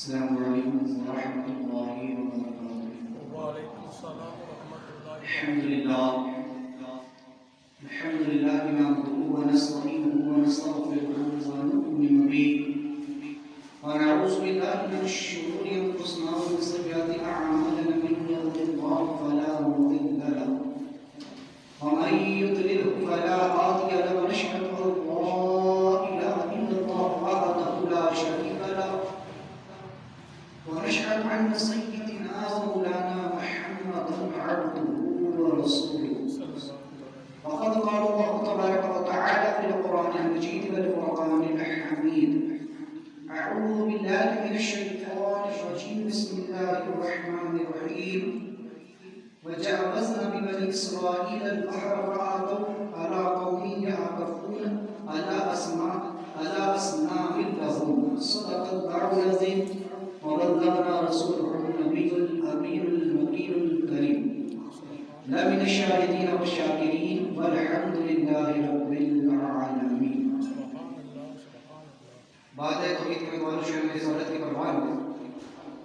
السلام علیکم ورحمۃ اللہ وبرکاتہ۔ وعلیکم السلام ورحمۃ اللہ الحمد للہ نحمده ونستعینه ونستغفره ونؤمن به ونعوذ بالله من شرور انفسنا ومن سیئات اعمالنا من يهده الله فلا مضل له ومن يضلل فلا هادي له ونشهد ان لا اله الا الله وحده لا شريك له ونشهد أن سيدنا مولانا محمدا عبده ورسوله وقد قال الله تبارك وتعالى في القرآن المجيد والفرقان الحميد أعوذ بالله من الشيطان الرجيم بسم الله الرحمن الرحيم وجاوزنا ببني إسرائيل البحر فأتوا على قوم يعكفون على أصنام لهم صدق الله العظيم وبلغنا رسوله النبي الأمين المكين الكريم لا من الشاهدين والشاكرين والحمد لله رب العالمين۔ بعد توحید کے دوارا شروع میں رسالت کی پروان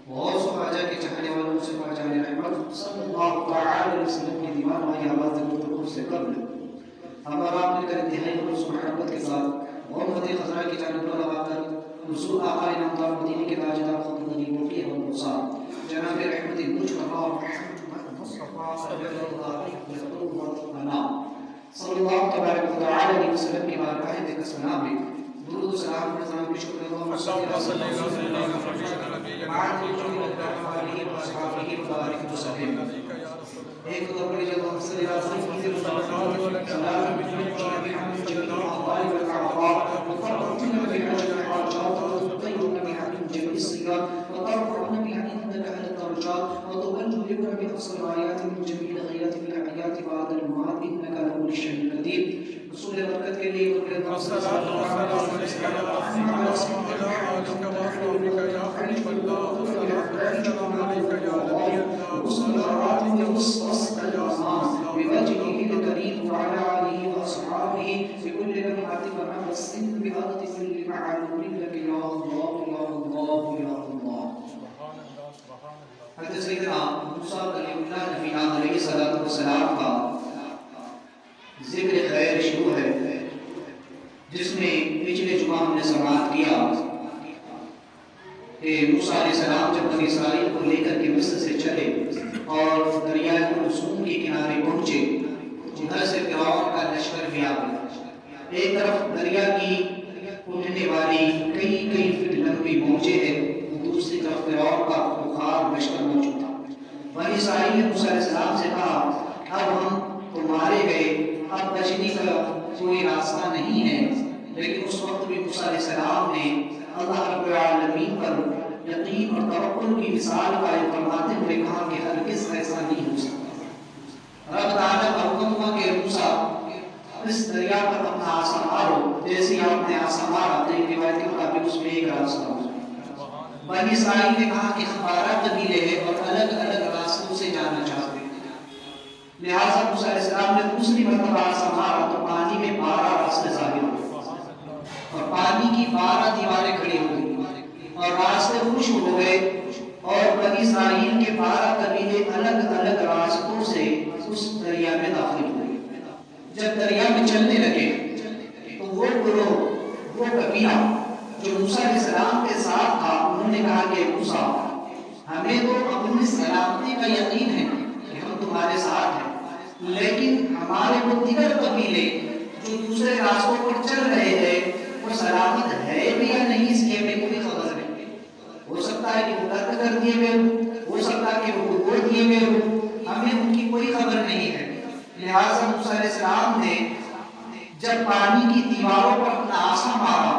بہت سو خواجہ کے چاہنے والوں سے خواجہ رحمت صلی اللہ تعالی علیہ وسلم کی دیوان والی آواز گفتگو سے قبل ہمارا آپ نے کر انتہائی خلوص محبت کے ساتھ محمد خزرہ کی جانب پر لگا کر رسول آقا انعامدار مدینے کے تاجدار خطب نبی مفتی اور مصاب جناب رحمت مجتبی محمد مصطفیٰ صلی اللہ تبارک وتعالی علیہ وسلم کی بارگاہ دے کا سلام ہے۔ درود و سلام پر سلام پیش کرتے ہیں اللہم صلی اللہ علیہ وسلم۔ ایک تو بڑی جگہ صلی اللہ علیہ وسلم سلام جميع الله والعطاء وفرحتنا بحجر الحاجات وتطيرنا بحكم جميع الصيام وترفعنا بها عندك أهل الدرجات وتبلغنا بأقصى الآيات من جميع الغايات في الحياة بعد الممات إنك على كل شيء قدير۔ رسول برکت کے لیے والصلاة والسلام علیک یا رسول اللہ وعلی آلک واصحابک یا حبیب اللہ والصلاة والسلام علیک یا نبی اللہ والصلاة والسلام یا رسول بوجهه الكريم وعلى آله وأصحابه بكل لمحة ونفس بعدد كل معلوم لك يا الله يا الله يا الله۔ حضرت سیدنا موسیٰ کلیم اللہ نبی علیہ الصلوۃ والسلام کا ذکر خیر شروع ہے جس میں پچھلے جمعہ ہم نے سماعت کیا کہ موسیٰ علیہ السلام جب بنی اسرائیل کو لے کر کے مصر سے چلے اور دریائے کلثوم کے کنارے پہنچے، ادھر سے فرعون کا لشکر بھی آ گیا۔ ایک طرف دریا کی اٹھنے والی کئی فٹ لمبی موجیں ہیں، دوسری طرف فرعون کا بخار لشکر موجود تھا۔ بنی اسرائیل نے موسیٰ علیہ السلام سے کہا اب ہم تو مارے گئے، اب بچنے کا کوئی راستہ نہیں ہے، لیکن اس وقت بھی موسیٰ علیہ السلام نے اللہ رب العالمین پر یقین اور توکل کی مثال قائم فرماتے ہوئے کہا کہ ہرگز ایسا نہیں ہو سکتا۔ رب تعالیٰ کا حکم ہوا کہ موسیٰ اس دریا پر اپنا عصا مارو، جیسے آپ نے عصا مارا تو ایک روایت کے مطابق اس میں ایک راستہ ہو۔ بنی اسرائیل نے کہا کہ ہم 12 قبیلے ہیں اور الگ الگ راستوں سے جانا چاہتے ہیں، لہٰذا موسیٰ علیہ السلام نے دوسری مرتبہ عصا مارا تو پانی میں 12 راستے ظاہر ہوئے اور پانی کی 12 دیواریں کھڑی ہو گئی اور راستے خشک ہو گئے اور بنی اسرائیل کے 12 قبیلے الگ الگ راستوں سے اس دریا میں داخل ہوئے۔ جب دریا میں چلنے لگے تو وہ گروہ، وہ قبیلہ جو موسیٰ علیہ السلام کے ساتھ تھا، انہوں نے کہا کہ موسیٰ ہمیں تو اپنی سلامتی کا یقین ہے کہ ہم تمہارے ساتھ ہیں، لیکن ہمارے وہ دیگر قبیلے جو دوسرے راستوں پر چل رہے ہیں وہ سلامت ہے بھی یا نہیں، اس کی ہمیں کوئی خبر نہیں۔ ہو سکتا ہے کہ وہ قتل کر دیے گئے ہو سکتا ہے کہ وہ گھوڑ دیے گئے ہو، ہمیں ان کی کوئی خبر نہیں ہے۔ لہٰذا موسیٰ علیہ السلام نے جب پانی کی دیواروں پر اپنا عصا مارا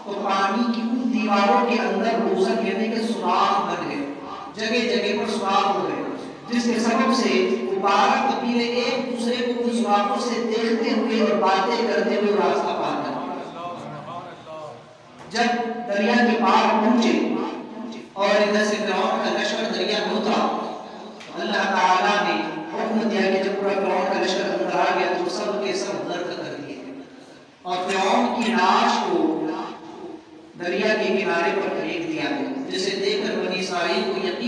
تو پانی کی ان دیواروں کے اندر روزن یعنی کہ سوراخ بن گئے، جگہ جگہ پر سوراخ ہو گئے، جس کے سبب سے 12 قبیلے ایک دوسرے کو ان سوراخوں سے دیکھتے ہوئے اور باتیں کرتے ہوئے راستہ پار کر جب دریا کے پار پہنچے اور ادھر سے فرعون کا لشکر دریا میں اترا، اللہ تعالیٰ نے حکم دیا کہ جب پورا فرعون کا لشکر اندر آ گیا تو سب کے سب غرق کر دیے اور فرعون کی لاش کو دریا کے کنارے پر پھینک دیا گیا، جسے دیکھ کر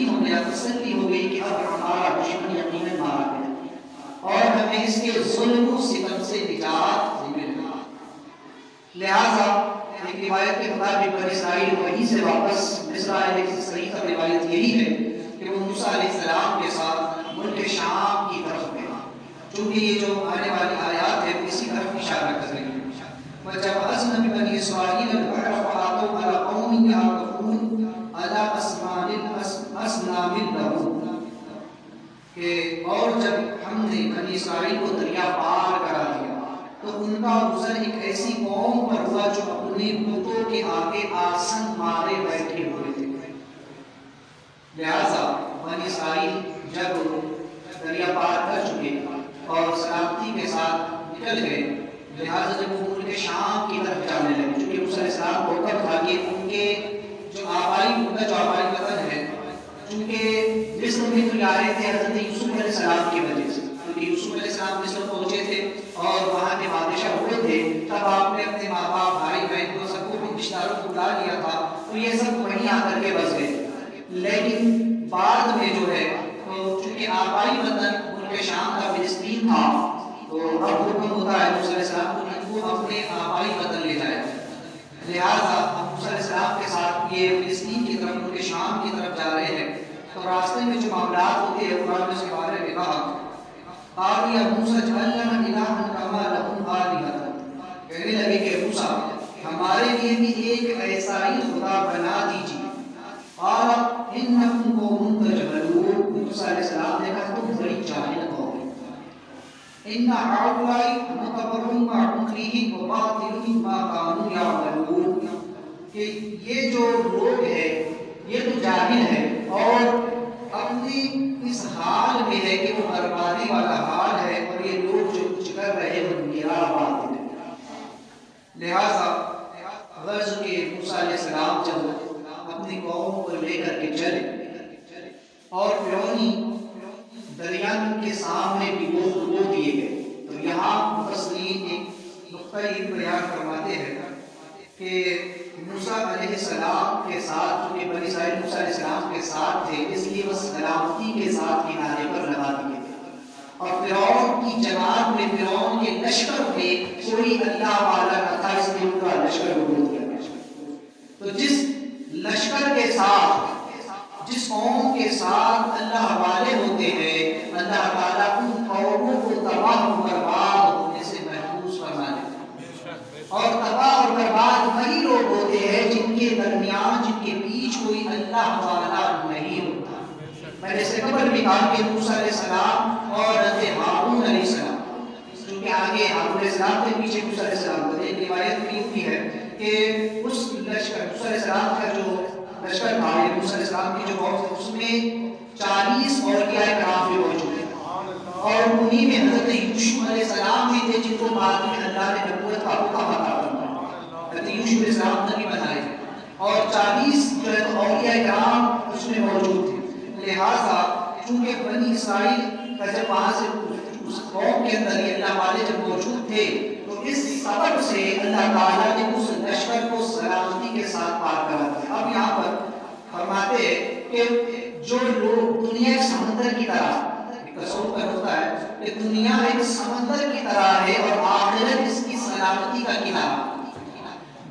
یقین ہو گیا، تسلی ہو گئی کہ اب ہمارا دشمن یقیناً مارا گیا اور ہمیں اس کے ظلم و ستم سے نجات مل گئی۔ لہٰذا ایک روایت کے مطابق بنی اسرائیل وہیں سے واپس مصر آئے، لیکن صحیح تر روایت یہی ہے کہ وہ موسیٰ علیہ السلام کے ساتھ ملک شام کی طرف گئے، چونکہ یہ جو آنے والی آیات ہے اسی طرف اشارہ کر رہی ہے۔ وَجَوَّزْنَا بِبَنِي إِسْرَائِيلَ الْبَحْرَ فَأَتَوْا عَلَىٰ قَوْمٍ يَعْكُفُونَ عَلَىٰ أَصْنَامٍ لَهُمْ، کہ اور جب ہم نے بنی اسرائیل کو دریا پار کرا دیا تو ان کا گزر ایک ایسی قوم پر ہوا جو اپنے بتوں کے آگے آسن مارے بیٹھے ہوئے تھے۔ لہٰذا بنی اسرائیل جب دریا پار کر چکے اور سلامتی کے ساتھ نکل گئے، لہٰذا جب وہ ملک شام کی طرف جانے لگے، چونکہ موسیٰ علیہ السلام کو حکم تھا کہ ان کے جو آبائی وطن ہے، چونکہ مصر میں تو آئے تھے حضرت یوسف علیہ السلام کی وجہ سے، کیونکہ یوسف علیہ السلام مصر پہنچے تھے اور وہاں کے بادشاہ ہوئے تھے، تب آپ نے اپنے ماں باپ بھائی بہن کو سب کو رشتہ داروں کو بلا لیا تھا، تو یہ سب وہیں آ کر کے بس گئے۔ لیکن بعد میں جو ہے تو چونکہ آبائی وطن ملک شام کا فلسطین تھا، تو اب حکم ہوتا ہے موسیٰ علیہ السلام کو ان کو اپنے آبائی وطن لے جائے۔ لہٰذا موسیٰ علیہ السلام کے ساتھ یہ فلسطین کی طرف ملک شام کی طرف جا رہے ہیں، تو راستے میں جو معاملات ہوتے ہیں قرآن نے اس کے بارے میں کہا، قالوا یا موسیٰ اجعل لنا الہا کما لہم آلہۃ، کہنے لگے کہ موسیٰ ہمارے لیے بھی ایک ایسا ہی خدا بنا دیجیے۔ قال انکم قوم تجہلون، موسیٰ علیہ السلام نے کہا تم بڑی جاہل قوم، ان ہؤلاء متبر ما فیہ وباطل ما كانوا یعملون، کہ یہ جو لوگ ہیں یہ تو جاہل ہے اور اپنی اس حال میں ہے کہ وہ بربادی والا حال ہے، اور یہ لوگ جو کچھ کر رہے ہیں وہ میرا باطل ہے۔ لہٰذا غرض کے موسیٰ علیہ السلام جب اپنی قوم کو لے کر کے چلے اور فرعونی دریا کے سامنے بھی ڈبو دیے گئے، تو یہاں مفسرین ایک نقطہ یہ بیان فرماتے ہیں کہ موسیٰ علیہ السلام کے ساتھ، چونکہ بنی اسرائیل موسیٰ علیہ السلام کے ساتھ تھے، اس لیے وہ سلامتی کے ساتھ کنارے پر لگا دیے گئے، اور فرعون کی جماعت میں، فرعون کے لشکر میں کوئی اللہ والا نہ تھا، اس لیے ان کا لشکر ڈبو دیا گیا۔ تو جس لشکر کے ساتھ، جس قوم کے ساتھ اللہ والے ہوتے ہیں، اللہ تعالیٰ ان قوموں کو تباہ و برباد ہونے سے محفوظ فرما دیتا ہے، اور تباہ اور برباد وہی لوگ ہوتے ہیں جن کے درمیان، جن کے بیچ کوئی اللہ والا نہیں ہوتا۔ میں نے سے قبل بھی کہا کہ موسیٰ علیہ السلام اور حضرت ہارون علیہ السلام، چونکہ آگے ہارون علیہ السلام کے پیچھے موسیٰ علیہ السلام کو، ایک روایت بھی ہوتی ہے کہ اس لشکر موسیٰ علیہ السلام کا جو لشکر تھا، موسیٰ علیہ السلام کی جو قوم تھی، اس میں 40 اولیاء کرام بھی موجود ہیں، اور انہی میں حضرت یوسف علیہ السلام بھی تھے جن کو بعد میں اللہ نے نبوت کا حکم عطا فرمایا، حضرت یوسف علیہ السلام نبی بنائے، اور 40 جو ہے اولیاء کرام اس میں موجود تھے۔ لہٰذا چونکہ بنی اسرائیل کا جب وہاں سے اس قوم کے اندر یہ اللہ والے جب موجود تھے، تو اس سبب سے اللہ تعالیٰ نے اس لشکر کو سلامتی کے ساتھ پار کرا دیا۔ اب یہاں پر فرماتے ہیں کہ جو لوگ دنیا ایک سمندر کی طرح، تصور پر ہوتا ہے کہ دنیا ایک سمندر کی طرح ہے اور آخرت اس کی سلامتی کا کنارہ،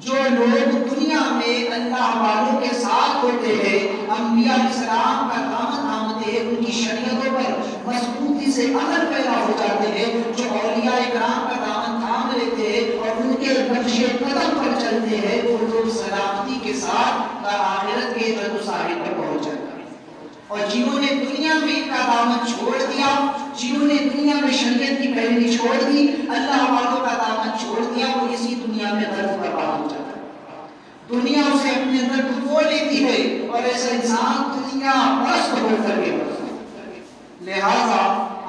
جو لوگ دنیا میں اللہ والوں کے ساتھ ہوتے ہیں، انبیاء علیہ السلام کا دامن تھامتے ہیں، ان کی شریعتوں پر مضبوطی سے عمل پیدا ہو جاتے ہیں، جو اولیاء کرام کا دامن تھام لیتے ہیں اور ان کے نقش قدم پر چلتے ہیں، وہ لوگ سلامتی کے ساتھ آخرت کے جد و ساحل پر پہنچ جاتے ہیں۔ اور جنہوں نے دنیا میں ان کا دامن چھوڑ دیا، جنہوں نے دنیا میں شریعت کی پیروی چھوڑ دی، اللہ والوں کا دامن چھوڑ دیا، وہ اسی دنیا میں غرق برباد ہو جاتا ہے۔ دنیا اسے اپنے اندر ڈبو لیتی ہے اور ایسا انسان دنیا پرست ہو کر کے بڑھتا ہے۔ لہٰذا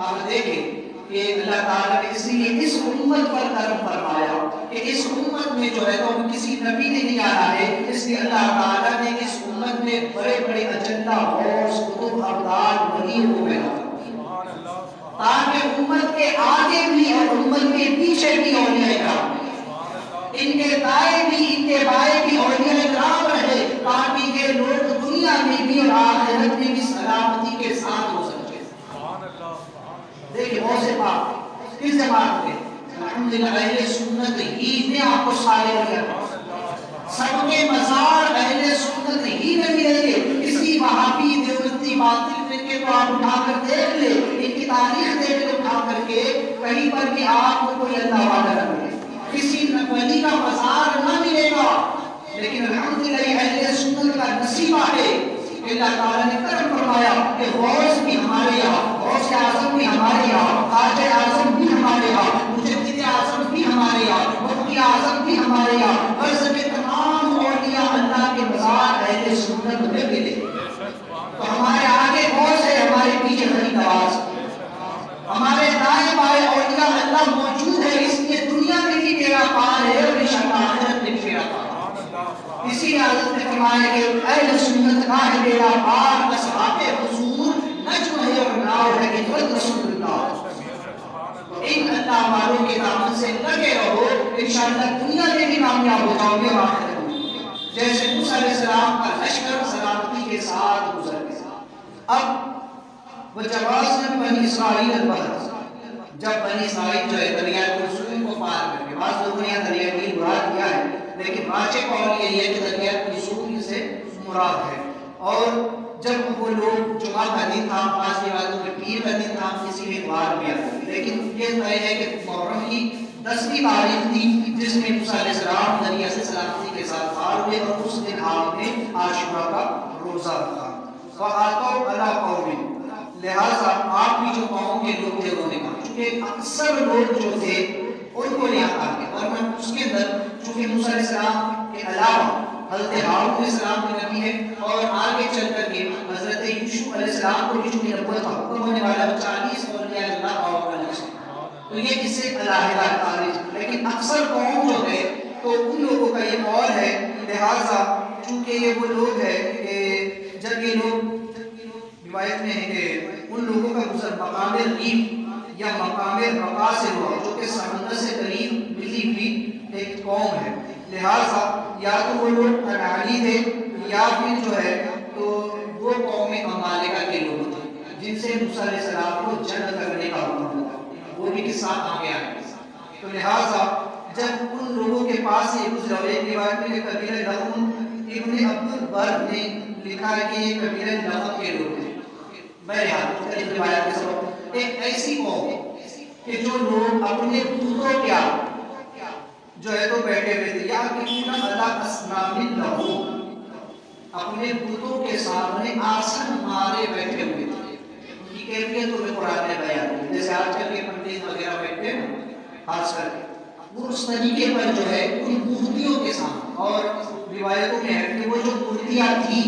آپ دیکھیں کہ اللہ تعالیٰ نے اس لیے اس امت پر کرم فرمایا کہ اس امت میں جو ہے تو کسی نبی نے نہیں آنا ہے، اس لیے اللہ تعالیٰ نے اس امت میں بڑے بڑے اجندہ غوث قطب ابدال ولی کو پیدا کیا، تاکہ امت کے آگے بھی اور امت کے پیچھے بھی اولیاء کرام، ان کے دائیں بھی ان کے بائیں بھی اولیاء کرام رہے، تاکہ یہ لوگ دنیا میں بھی اور آخرت میں بھی سلامتی کے ساتھ ہو سکتے ہیں۔ دیکھیں غوث پاک کس جماعت میں الحمدللہ اہل سنت ہی نے آپ کو صالح کیا، سب کے مزار اہل سنت ہی میں ملیں گے۔ کسی وہابی دیوبندی باطل فرقے کو آپ اٹھا کر دیکھ لیں، ان کی تاریخ دیکھ لیں اٹھا کر کے، کہیں پر بھی آپ کو کوئی اللہ والا نہ ملے، کسی ولی کا مزار نہ ملے گا۔ لیکن الحمدللہ اہل سنت کا نصیبہ ہے کہ اللہ تعالیٰ نے کرم فرمایا کہ غوث بھی ہمارے یہاں، غوث اعظم بھی ہمارے یہاں، خواجہ اعظم بھی ہمارے یہاں، مجدد اعظم بھی ہمارے یہاں، مفتی اعظم بھی ہمارے یہاں، غرض کے تمام اولیاء اللہ کے مزار اہل سنت میں ملے۔ تو ہمارے آگے غوث ہے، ہمارے پیچھے غریب نواز، ہمارے دائیں بائیں اولیاء اللہ موجود ہے، اس لیے دنیا میں بھی میرا پار ہے اور انشاءاللہ آخرت میں بھی میرا پار۔ اسی عادت نے فرمایا کہ اہل سنت کا ہے میرا پار، اصحاب حضور نجم ہے اور ناؤ ہے عزت رسول اللہ۔ ان اللہ والوں کے دامن سے لگے رہو، انشاءاللہ دنیا میں بھی کامیاب ہو جاؤ گے اور آخرت میں۔ جیسے موسیٰ علیہ السلام کا لشکر سلامتی کے ساتھ گزر گیا۔ اب وجوازنا بنی اسرائیل البحر، جب بنی اسرائیل جو ہے دریائے کلثوم کو پار کر کے، بعض لوگوں نے یہاں دریائے نیل مراد کیا ہے، لیکن راجح قول یہ ہے کہ دریائے کلثوم سے مراد ہے۔ اور جب وہ لوگ جمعہ کا دن تھا، بعض روایتوں میں پیر کا دن تھا، کسی میں اتوار بھی آتا ہے، لیکن یہ طے ہے کہ محرم کی 10ویں تاریخ تھی جس میں موسیٰ علیہ السلام دریا سے سلامتی کے ساتھ پار ہوئے، اور اس دن آپ نے عاشورہ کا روزہ رکھا۔ وَآتَوْا عَلَىٰ قَوْمٍ، لہٰذا آپ بھی جو قوم کے لوگ تھے انہوں نے کہا، چونکہ اکثر لوگ جو تھے ان کو یہاں آ گئے، اور اس کے اندر چونکہ موسیٰ علیہ السلام کے علاوہ حضرت ہارون علیہ السلام بھی نبی ہے، اور آگے چل کر کے حضرت یوسف علیہ السلام کو بھی چونکہ نبوت کا حکم ہونے والا 40 اولیاء اللہ اور علیہ السلام، تو یہ اس سے علیحدہ خارج۔ لیکن اکثر قوم جو ہے تو ان لوگوں کا یہ قول ہے، لہٰذا چونکہ یہ وہ لوگ ہیں کہ جب یہ لوگ روایت میں ہے کہ ان لوگوں کا گزر مقام ریف یا مقام رقا سے ہوا، جو کہ سمندر سے قریب ملی ہوئی ایک قوم ہے، لہٰذا یا تو وہ لوگ اناڑی تھے یا پھر جو ہے تو وہ قوم امالیکہ کے لوگ تھے جن سے موسیٰ علیہ السلام کو جنگ کرنے کا حکم ہوا، وہ بھی کے ساتھ آگے آئے۔ تو لہٰذا جب ان لوگوں کے پاس یہ گزرا، ایک روایت میں قبیلہ لغم ابن عبد البر نے لکھا ہے کہ یہ قبیلہ لغم کے لوگ ہیں۔ بہرحال مختلف روایات کے سبب ایک ایسی قوم کہ جو لوگ اپنے بتوں کے جو ہے تو بیٹھے ہوئے تھے، یا کہ اللہ اسنام لہو، اپنے بتوں کے سامنے آسن مارے بیٹھے ہوئے تھے۔ ان کی کیفیت تو قرآن میں بیان ہے، جیسے آج کل کے پنڈت وغیرہ بیٹھتے ہیں خاص کر کے، وہ اس طریقے پر جو ہے ان مورتیوں کے سامنے، اور روایتوں میں ہے کہ وہ جو مورتیاں تھیں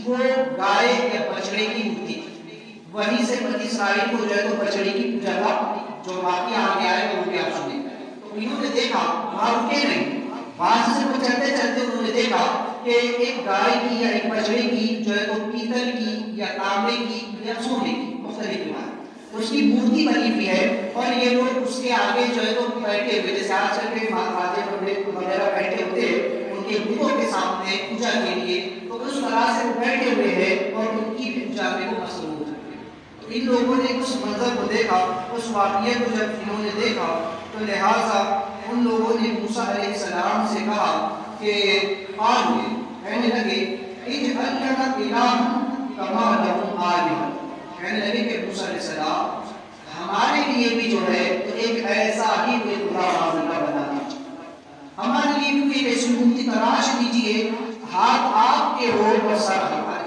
وہ گائے یا بچڑے کی مورتی تھی، وہیں سے بنی اسرائیل کو جو ہے تو بچڑے کی پوجا کا جو واقعہ آگے آئے وہ بھی آپ سنیں۔ تو انہوں نے دیکھا، وہاں رکے نہیں، وہاں سے وہ چلتے چلتے انہوں نے دیکھا کہ ایک گائے کی یا ایک بچڑے کی جو ہے تو پیتل کی یا تانبے کی یا سونے کی مختلف روایت، اس کی مورتی بنی ہوئی ہے، اور یہ لوگ اس کے آگے جو ہے تو بیٹھے ہوئے، جیسے آج کل کے مہاراجے وغیرہ بیٹھے ہوتے ہیں ان کے بتوں کے سامنے پوجا کے لیے، تو اس طرح سے وہ بیٹھے ہوئے ہیں اور ان کی پوجا میں وہ مصروف ہیں۔ تو ان لوگوں نے اس منظر کو دیکھا، اس واقعے کو جب انہوں نے دیکھا تو لہٰذا ان لوگوں نے موسیٰ علیہ السلام سے کہا کہ قالوا، کہنے لگے اجعل لنا الہا کما لہم آلہہ، کہنے لگے کہ موسیٰ علیہ السلام ہمارے لیے بھی جو ہے تو ایک ایسا ہی کوئی خدا کا بنا دیجیے، ہمارے لیے بھی کوئی ایسی مورتی تراش دیجیے، ہاتھ آپ کے ہو اور سر ہمارے،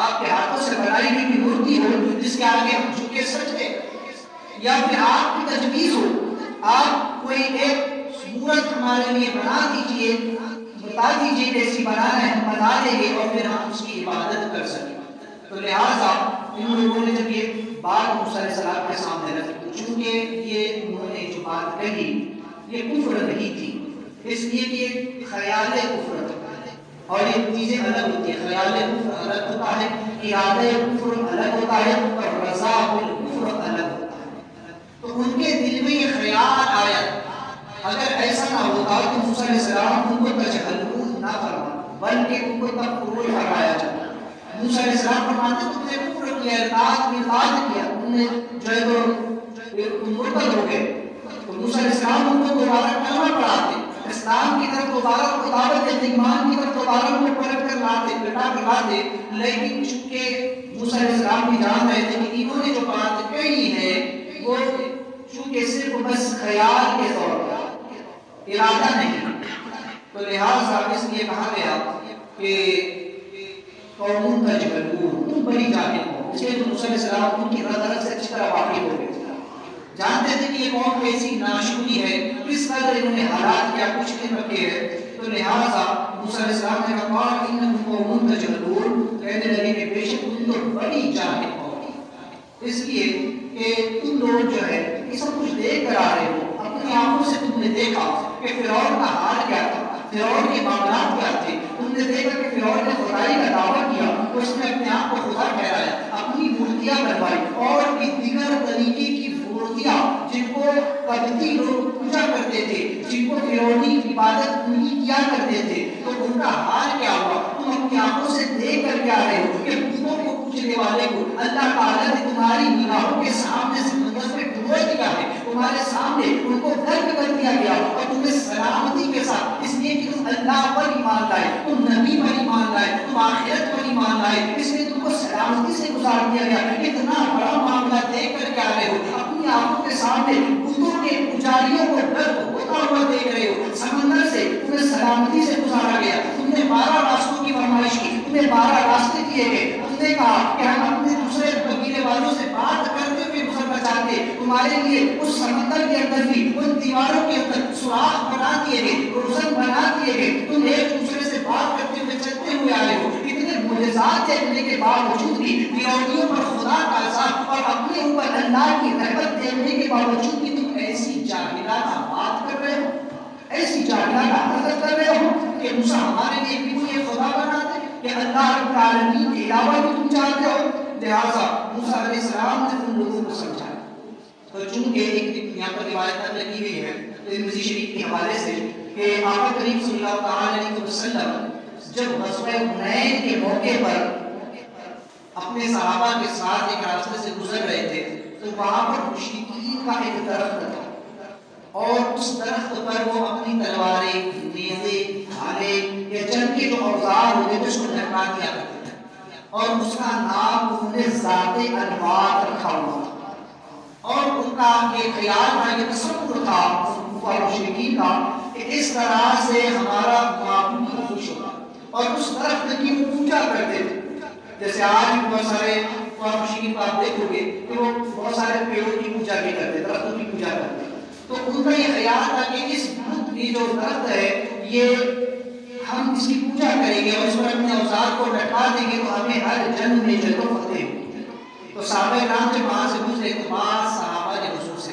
آپ کے ہاتھوں سے بنائی ہوئی مورتی ہو جس کے آگے ہم جھکے سجدے، یا پھر آپ کی تجویز ہو، آپ کوئی ایک صورت ہمارے لیے بنا دیجئے، بتا دیجئے کہ ایسی بنانا ہے، ہم بنا دیں گے اور پھر ہم اس کی عبادت کر سکیں۔ تو لہٰذا ان لوگوں نے جب یہ بات موسیٰ علیہ السلام کے سامنے رکھی، چونکہ یہ انہوں نے جو بات کہی یہ کفر نہیں تھی، اس لیے کہ یہ خیال کفر تھا، اور یہ چیزیں الگ ہوتی ہیں، خیال کفر الگ ہوتا ہے، ارادہ کفر الگ ہوتا ہے، اور رضا بالکفر الگ ہوتا ہے۔ تو ان کے دل میں یہ خیال آیا، اگر ایسا نہ ہوتا تو موسیٰ علیہ السلام ان کو تجہلون نہ فرما بلکہ ان کو تکفرون فرمایا جاتا، موسیٰ علیہ السلام فرماتے تم نے کفر کیا، اطاعت کیا، تم نے جو ہے تو مرتد ہو گئے. تو موسیٰ علیہ السلام ان کو دوبارہ کلمہ پڑھاتے، اسلام کی طرف دوبارہ کو دعوت دیتے، ایمان کی طرف دوبارہ ان کو پلٹ کر لاتے، لٹا کر لاتے. لیکن چونکہ موسیٰ علیہ السلام بھی جان رہے تھے کہ انہوں نے جو بات کہی ہے وہ چونکہ صرف بس خیال کے طور پر ارادہ نہیں، تو لہٰذا اس لیے کہا گیا کہ قوم تجہلون، تم بڑی جاہل ہو. اس لیے تو موسیٰ علیہ السلام ان کی رد سے اچھی طرح واقف ہو گئے، جانتے تھے کہ یہ قوم کیسی ناشکری ہے، کس قدر انہوں نے حالات کیا کچھ دن رکھے ہیں. تو لہٰذا موسیٰ علیہ السلام نے کہا انکم قوم تجہلون، کہنے لگے کہ بے شک تم تو بڑی جاہل ہو، اس لیے کہ تم لوگ جو ہے یہ سب کچھ دیکھ کر آ رہے ہو. اپنی آنکھوں سے تم نے دیکھا کہ فرعون کا حال کیا تھا، فرعون کے معاملات کیا تھے. تم نے دیکھا کہ فرعون نے خدائی کا دعویٰ کیا، اس نے اپنے آپ کو خدا ٹھہرایا، اپنی مورتیاں بنوائی اور بھی دیگر طریقے کی مورتیاں جن کو قبطی لوگ پوجا کرتے تھے، جن کو فرعونی عبادت نہیں کیا کرتے تھے. تو ان کا حال کیا ہوا؟ تم اپنی آنکھوں سے دیکھ کر کیا رہے ہو کہ بتوں کو پوجنے والے کو اللہ تعالیٰ نے تمہاری نگاہوں کے سامنے سمندر میں ڈبو دیا ہے، تمہارے سامنے ان کو غرق کر دیا گیا اور تمہیں سلامتی کے ساتھ، اس لیے کہ تم اللہ پر ایمان لائے، تم نبی پر ایمان لائے، تم آخرت پر ایمان لائے، اس لیے تم کو سلامتی سے گزار دیا گیا. اتنا بڑا معاملہ دیکھ کر کیا رہے ہو؟ اپنی آنکھوں کے سامنے بتوں کے پجاریوں کو غرق ہوتا ہوا دیکھ رہے ہو. سمندر سے تمہیں سلامتی سے گزارا گیا، تم نے 12 راستوں کی فرمائش کی، تمہیں 12 راستے دیے گئے. تم نے کہا کہ ہم اپنے دوسرے قبیلے والوں سے بات کرتے ہوئے گزرنا چاہتے، تمہارے لیے اس سمندر کے اندر بھی ان دیواروں کے اندر سوراخ بنا دیے گئے، روزن بنا دیے گئے. تم ایک دوسرے سے بات کرتے ہوئے چلتے ہوئے آئے ہو. اتنے معجزات دیکھنے کے باوجود بھی فرعونیوں پر خدا کا عذاب اور اپنے اوپر اللہ کی رحمت دیکھنے کے باوجود بھی تم ایسی جاہلانہ بات کر رہے ہو، ایسی جاہلانہ حرکت کر رہے ہو کہ موسیٰ ہمارے لیے بھی کوئی خدا بنا دے کہ اللہ رب العالمین کے علاوہ بھی تم چاہتے ہو. لہٰذا موسیٰ علیہ السلام نے ان لوگوں کو سمجھایا. تو چونکہ ایک یہاں پر روایت لگی ہوئی ہے ترمذی شریف کے حوالے سے کہ آقا کریم صلی اللہ تعالی علیہ وسلم جب غزوہ حنین کے موقع پر اپنے صحابہ کے ساتھ ایک راستے سے گزر رہے تھے تو وہاں پر مشرکین کا ایک درخت تھا اور اس درخت پر وہ اپنی تلواریں، نیزے، بھالے یا جنگ کے جو اوزار ہوتے تھے اس کو لٹکا دیا کرتے تھے اور اس کا نام انہوں نے ذات انوار رکھا ہوا تھا. اور ان کا یہ خیال تھا، یہ تصور تھا مشرکین کا کہ اس طرح سے ہمارا معبود خوش ہوگا اور اس درخت کی وہ پوجا کرتے تھے. جیسے آج بھی بہت سارے مشرکین کو آپ دیکھو گے کہ وہ بہت سارے پیڑوں کی پوجا بھی کرتے، درختوں کی پوجا کرتے. تو ان کا یہ خیال تھا کہ اس بت کی جو درخت ہے یہ ہم اس کی پوجا کریں گے اور اس پر اپنے اوزار کو لٹکا دیں گے تو ہمیں ہر جنگ میں فتح ہوگی. تو صحابہ کرام جب وہاں سے گزرے تو بعض صحابہ نے حضور سے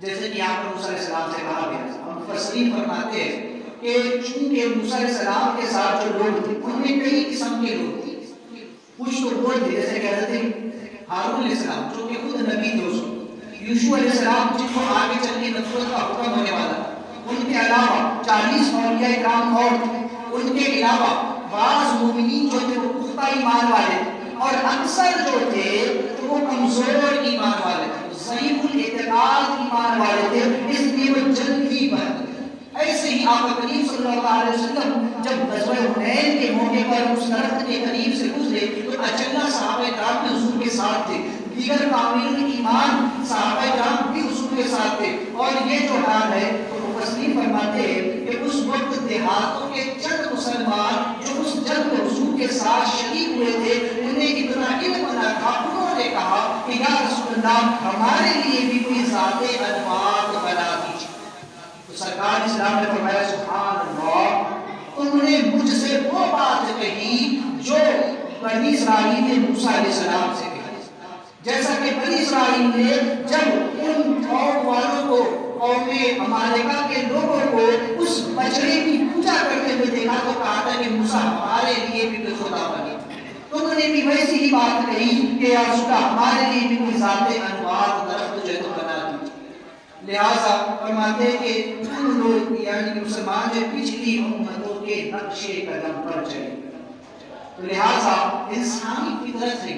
جیسے کہ آپ کو موسیٰ علیہ السلام سے کہا گیا، ہم مفسرین فرماتے ہیں کہ چونکہ موسیٰ علیہ السلام کے ساتھ جو لوگ تھے ان میں کئی قسم کے لوگ تھے. کچھ تو وہ تھے جیسے کہتے تھے ہارون علیہ السلام جو کہ خود نبی تھے، اس یوشع علیہ السلام جن کو آگے چل کے نبوت کا حکم ہونے والا. ان کے علاوہ 40 اولیاء کرام اور ان کے علاوہ بعض مومنین جو تھے وہ پختہ ایمان والے تھے اور اکثر جو تھے وہ کمزور ایمان والے تھے، ضعیف الاعتقاد ایمان والے تھے، اس لیے وہ جلدی بہت. ایسے ہی آقا کریم صلی اللہ علیہ وسلم جب غزوہ حنین کے موقع پر اس درخت کے قریب سے گزرے تو اچانک صحابہ کرام بھی حضور کے ساتھ تھے، دیگر کامل ایمان صحابہ کرام بھی حضور کے ساتھ تھے. اور یہ جو حال ہے تو مفسرین فرماتے ہیں کہ اس وقت دیہاتوں کے چند مسلمان جو اس جنگ میں حضور کے ساتھ شریک ہوئے تھے انہیں اتنا علم نہ تھا، انہوں نے کہا کہ یا رسول اللہ ہمارے لیے بھی کوئی ذات انوار بنا دیجیے. تو سرکار اسلام نے فرمایا سبحان اللہ، تم نے مجھ سے وہ بات کہی جو بنی اسرائیل نے موسیٰ علیہ السلام سے کہی. جیسا کہ بنی اسرائیل نے جب ان قوم والوں کو، قوم عمالقہ کے لوگوں کو اس بچڑے کی پوجا کرتے ہوئے دیکھا تو کہا تھا کہ موسیٰ ہمارے لیے بھی کوئی خدا بنے. تم نے بھی ویسی ہی بات کہی کہ یا رسول اللہ ہمارے لیے بھی کوئی ذات انوار درخت جو ہے تو بنا دیجیے. لہٰذا فرماتے ہیں کہ تم لوگ یعنی مسلمان جو پچھلی امتوں کے نقش قدم پر چلے. تو لہٰذا انسانی فطرت ہے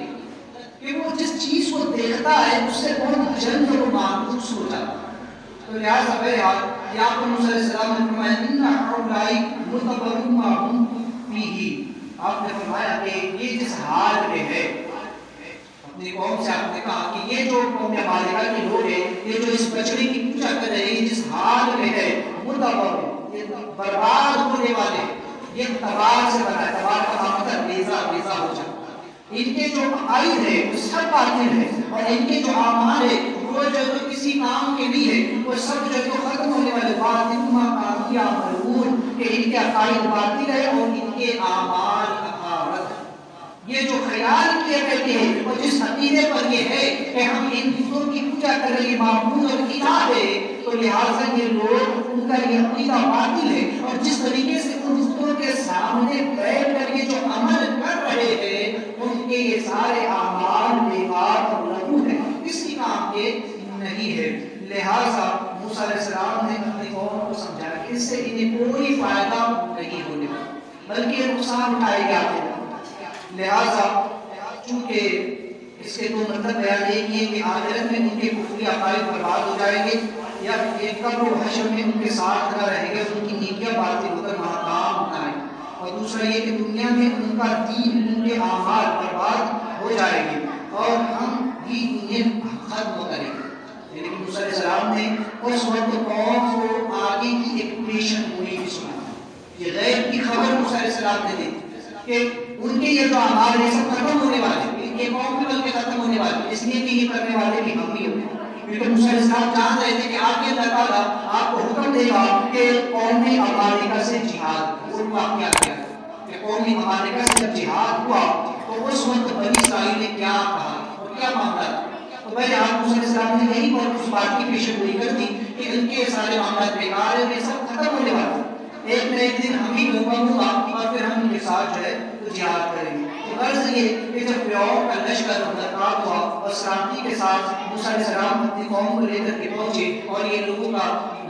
کہ وہ جس چیز کو دیکھتا ہے اس سے بہت جلد وہ مانوس ہو جاتا ہے. تو لہٰذا بہرحال یعقوب موسیٰ علیہ السلام نے فرمایا ان ہؤلاء متبر ما هم فیہ. آپ نے فرمایا کہ یہ جس حال میں ہے اپنی قوم سے آپ نے کہا کہ یہ جو قوم مالکہ کے لوگ ہیں یہ جو اس بچڑے کی پوجا کر رہے ہیں جس حال میں ہے متبر یہ برباد ہونے والے یہ تبار سے بنا ہے. تبار کا مطلب ریزہ ہو جاتا. ان کے جو عقائد ہے وہ سب باطل ہے اور ان کے جو اعمال ہے وہ جو کسی کام کے نہیں ہے وہ سب جو ختم ہونے والے باطل ما کانوا یعملون کہ ان کے عقائد باطل ہے اور ان کے اعمال حقارت. یہ جو خیال کیا کرتے ہیں اور جس عقیدے پر یہ ہے کہ ہم ان بتوں کی پوجا کر رہے ہیں معبود اور الہ ہے تو لہٰذا یہ لوگ ان کا یہ عقیدہ باطل ہے اور جس طریقے سے ان بتوں کے سامنے بیٹھ کر یہ جو عمل کر رہے ہیں ان کے یہ سارے اعمال بیکار اور لغو ہیں کسی کام کے نہیں ہے. لہٰذا موسیٰ علیہ السلام نے اپنی قوم کو سمجھایا کہ اس سے انہیں کوئی فائدہ نہیں ہونے والا بلکہ نقصان اٹھائے گا. لہٰذا چونکہ اس کے دو مطلب بیان کیے کہ آخرت میں ان کے کفری عقائد برباد ہو جائیں گے یا ایک قبر و حشر میں ان کے ساتھ نہ رہیں گے ان کی نیکیاں باطل ہو کر وہاں کام اٹھائیں. اور دوسرا یہ کہ دنیا میں ان کا دین ان کے اعمال برباد ہو جائیں گے اور ہم بھی انہیں ختم کریں گے. یعنی کہ موسیٰ علیہ السلام نے اس وقت قوم کو آگے کی ایک پیشن گوئی بھی سنائی. یہ غیب کی خبر موسیٰ علیہ السلام نے دی کہ ان کے یہ جو اعمال ہیں سب ختم ہونے والے ہیں. یہ قوم بھی بلکہ ختم ہونے والے اس لیے کہ یہ کرنے والے بھی ہم ہی ہوں. کیونکہ موسیٰ علیہ السلام جان رہے تھے کہ آگے اللہ تعالیٰ آپ کو حکم دے گا کہ قوم مالکہ سے جہاد وہ واقعہ کیا کہ قوم مالکہ سے جب جہاد ہوا تو اس وقت بنی اسرائیل نے کیا کہا اور کیا معاملہ تھا. تو بہرحال موسیٰ علیہ السلام نے یہی پر اس بات کی پیشن گوئی کر دی کہ ان کے سارے معاملات بیکار ہیں یہ سب ختم ہونے والے ہیں. ایک نہ ایک دن ہم ہی لوگوں کو اور پھر ہم ان کے ساتھ جو ہے جہاد کریں گے. تو غرض یہ کہ جب فرعون کا لشکر ملاقات ہوا اور سلامتی کے ساتھ موسیٰ علیہ السلام اپنی قوم کو لے کر کے پہنچے اور یہ لوگوں کا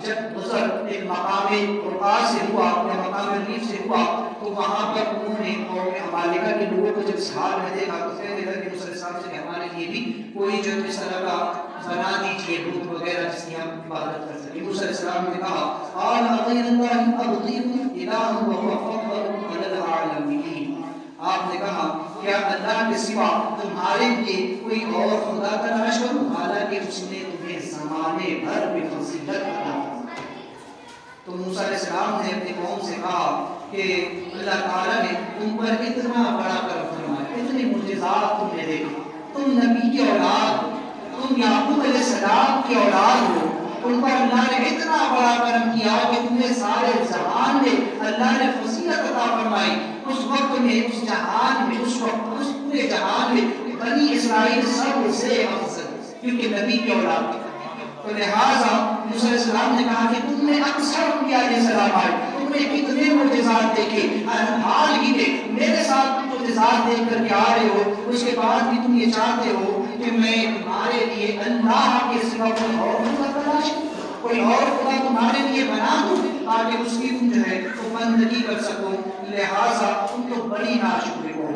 جب گزر ایک مقام قرآن سے ہوا یا مقام ریف سے ہوا تو وہاں پر انہوں نے قوم مالکہ کے لوگوں کو جب اس حال میں دیکھا تو کہنے لگا کہ موسیٰ علیہ السلام سے کہ ہمارے لیے بھی کوئی جو اس طرح کا بنا دیجیے بت وغیرہ جس کی ہم عبادت کر سکیں. موسیٰ علیہ السلام نے کہا قال غیر اللہ ابغیکم الہ وهو فضلکم علی العالمین. آپ نے کہا کیا اللہ کے سوا تمہارے لیے کوئی اور خدا تلاش کروں حالانکہ اس نے تمہیں زمانے بھر میں فضیلت عطا کی. تو موسیٰ علیہ السلام نے اپنی قوم سے کہا کہ اللہ تعالیٰ نے تم پر اتنا بڑا کرم فرمایا اتنے معجزات تم نے دیکھے. تم نبی کی اولاد تم یعقوب علیہ السلام کی اولاد ہو. تم پر اللہ نے اتنا بڑا کرم کیا کہ تمہیں سارے جہان میں اللہ نے فضیلت عطا فرمائی. اس وقت میں اس جہان میں اس وقت اس پورے جہان میں بنی اسرائیل سب سے افضل کیونکہ نبی کی اولاد. تو لہٰذا موسیٰ علیہ السلام نے کہا کہ تم نے اکثر انبیاء علیہ السلام آئے تم نے کتنے معجزات دیکھے حال ہی میں میرے ساتھ معجزات دیکھ کر کے آ رہے ہو اس کے بعد بھی تم یہ چاہتے ہو کہ میں تمہارے لیے اللہ کے سوا کوئی اور خدا تلاش کروں کوئی اور خدا تمہارے لیے بنا دوں تاکہ اس کی تم جو ہے تو بندگی کر سکو. لہٰذا تم تو بڑی ناشکر ہو.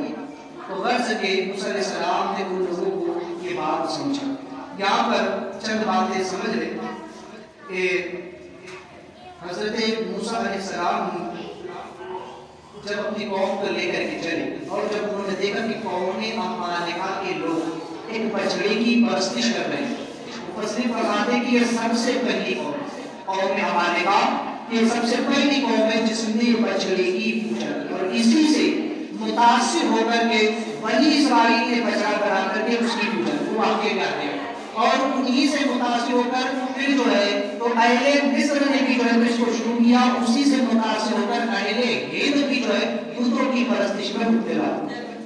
تو غرض کے موسیٰ علیہ السلام نے ان لوگوں کو یہ بات سمجھا. یہاں پر چند باتیں سمجھ لیں کہ حضرت موسیٰ علیہ السلام جب اپنی قوم کو لے کر کے چلے اور جب انہوں نے دیکھا کہ قوم مالکہ کے لوگ ایک بچڑے کی پرستش کر رہے ہیں تصریف فرماتے کہ یہ سب سے پہلی قوم مالکہ یہ سب سے پہلی قوم ہے جس نے بچڑے کی پوجا کی اور اسی سے متاثر ہو کر کے بنی اسرائیل نے بچڑا بنا کر کے اس کی پوجا کی. وہ واقعے کرتے ہیں اور انہی سے متاثر ہو کر پھر جو ہے تو اہل مصر نے بھی جو ہے اس کو شروع کیا. اسی سے متاثر ہو کر اہل ہند بھی جو ہے بتوں کی پرستش میں مبتلا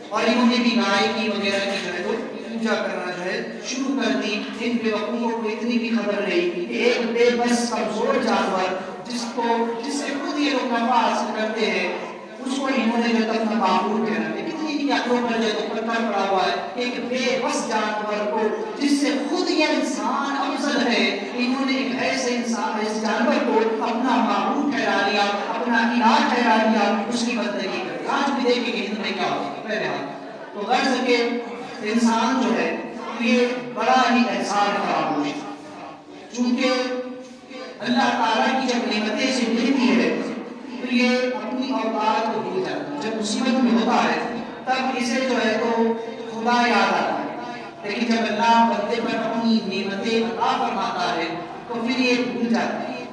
اور انہوں نے بھی گائے کی وغیرہ کی جو ہے تو پوجا کرنا جو ہے شروع کر دی. ان بے وقوفوں کو اتنی بھی خبر نہیں کہ ایک بے بس کمزور جانور جس سے خود یہ لوگ نفع حاصل کرتے ہیں اس کو انہوں نے جو اپنا معبود کہنا ہے. کتنی بھی عقلوں پر جو پتھر پڑا ہوا ہے ایک بے بس جانور کو جس سے خود یہ انسان افضل ہے انہوں نے ایک ایسے انسان اس جانور کو اپنا معبود ٹھہرا لیا اپنا الہ ٹھہرا لیا اس کی بندگی کر. آج بھی دیکھیں کہ ہند میں کیا ہوتا ہے بہرحال تو غرض کہ انسان جو ہے یہ بڑا ہی احسان فراموش ہے، چونکہ اللہ تعالیٰ کی جب نعمتیں سے ملتی ہے تو یہ اپنی اوقات کو بھول جاتا ہے، جب مصیبت میں ہوتا ہے تب اسے جو ہے تو خدا یاد آتا ہے، لیکن جب اللہ بندے پر اپنی نعمتیں عطا فرماتا ہے تو پھر یہ بھول جاتا ہے۔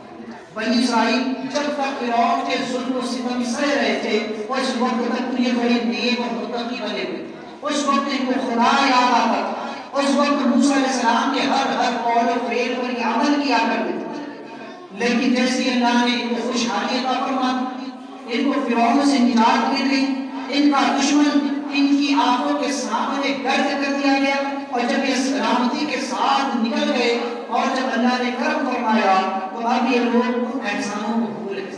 بنی اسرائیل جب تک فرعون کے ظلم و ستم سہ رہے تھے اس وقت تک یہ بڑے نیک اور متقی بنے ہوئے، اس وقت ان کو خدا یاد آتا تھا، اس وقت موسیٰ علیہ السلام کے ہر قول و فعل پر یہ عمل کیا کرتے تھے، لیکن جیسے اللہ نے ان کو خوشحالی عطا فرما دی، ان کو فرعون سے نجات مل گئی، ان کا دشمن ان کی آنکھوں کے سامنے گرد کر دیا گیا، اور جب یہ سلامتی کے ساتھ نکل گئے اور جب اللہ نے کرم فرمایا تو اب یہ لوگ احسانوں کو بھول گئے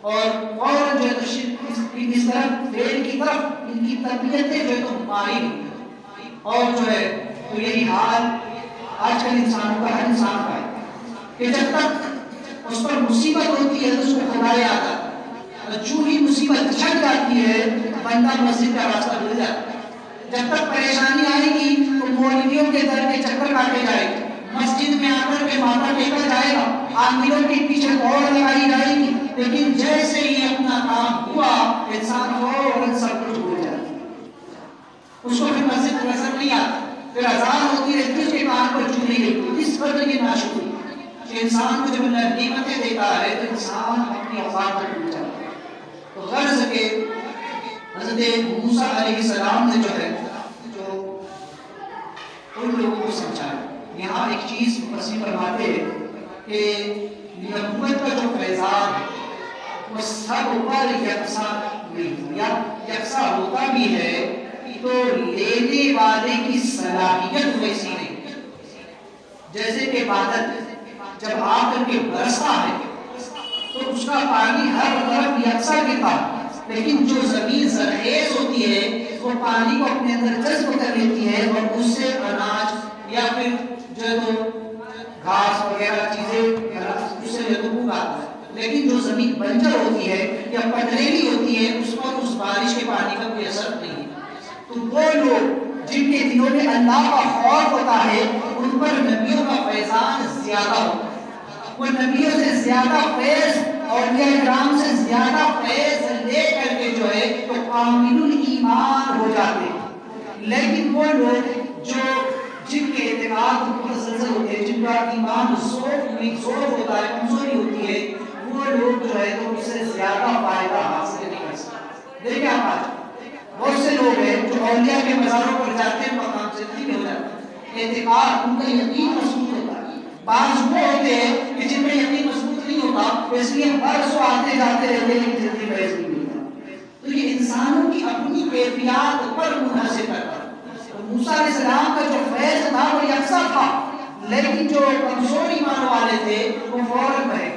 اور فوراً جو ہے تو اس طرف فعل کی طرف ان کی طبیعتیں جو ہے تو مائل ہوئی، اور جو ہے تو یہی حال آج کل انسانوں کا، ہر انسان کا ہے کہ جب تک اس پر مصیبت ہوتی ہے تو اس کو خدا یاد آتا ہے، اور جو ہی مصیبت چھٹ جاتی ہے بندہ مسجد کا راستہ بھول جاتا ہے، جب تک پریشانی آئے گی تو مولویوں کے در کے چکر کاٹے جائے گی، مسجد میں آ کر کے ماتھا ٹیکا جائے گا، عاملوں کے پیچھے دوڑ لگائی جائے گی، لیکن جیسے ہی اپنا کام ہوا انسان فوراً سب کچھ بھول جاتا ہے، اس کو پھر مسجد نظر نہیں آتی، پھر اذان ہوتی رہتی ہے اس کے کان پر چوری گئی، اس قدر یہ ناشکری کہ انسان کو جب اللہ نعمتیں دیتا ہے تو انسان اپنی اوقات کو بھول جاتا ہے۔ تو غرض کہ حضرت موسیٰ علیہ السلام نے جو ہے جو ان لوگوں کو سمجھایا، یہاں ایک چیز مفسر فرماتے ہیں کہ نبوت کا جو فیضان ہے وہ سب پر یکساں نہیں، یا یکساں ہوتا بھی ہے تو لینے والے کی صلاحیت ویسی نہیں، جیسے کہ بادل جب آ کر کے برسا ہے تو اس کا پانی ہر طرف یکساں گرتا ہے، لیکن جو زمین زرخیز ہوتی ہے وہ پانی کو اپنے اندر جذب کر لیتی ہے اور اس سے اناج یا پھر جو ہے تو گھاس وغیرہ چیزیں اس سے جو ہے تو اگاتا ہے، لیکن جو زمین بنجر ہوتی ہے یا پتریلی ہوتی ہے اس پر اس بارش کے پانی کا کوئی اثر نہیں ہے۔ تو وہ لوگ جن کے دلوں میں اللہ کا خوف ہوتا ہے ان پر نبیوں کا فیضان زیادہ ہوتا ہے، وہ نبیوں سے زیادہ فیض، اولیاء کرام سے زیادہ فیض لے کر کے جو ہے تو کامل الایمان ہو جاتے ہیں، لیکن وہ لوگ جو جن کے اعتقاد متزلزل ہوتے ہیں، جن کا ایمان ضعیف ہوتا ہے، کمزوری ہوتی ہے، وہ لوگ جو ہے تو اس سے زیادہ فائدہ حاصل نہیں کر سکتے۔ دیکھیں آپ آج بہت سے لوگ ہیں جو اولیاء کے مزاروں پر جاتے ہیں مقام زندگی میں ہو جاتا ہے، اعتقاد ان کا یقین مضبوط ہوتا ہے، بعض وہ ہوتے ہیں کہ جن میں یقین مضبوط نہیں ہوتا اس لیے برسوں آتے جاتے رہتے ہیں لیکن زندگی میں ایسا نہیں ہوتا۔ تو یہ انسانوں کی اپنی کیفیات پر منحصر کرتا ہے۔ موسیٰ علیہ السلام کا جو فیض تھا وہ یکساں تھا، لیکن جو کمزور ایمان والے تھے وہ فوراً بہے،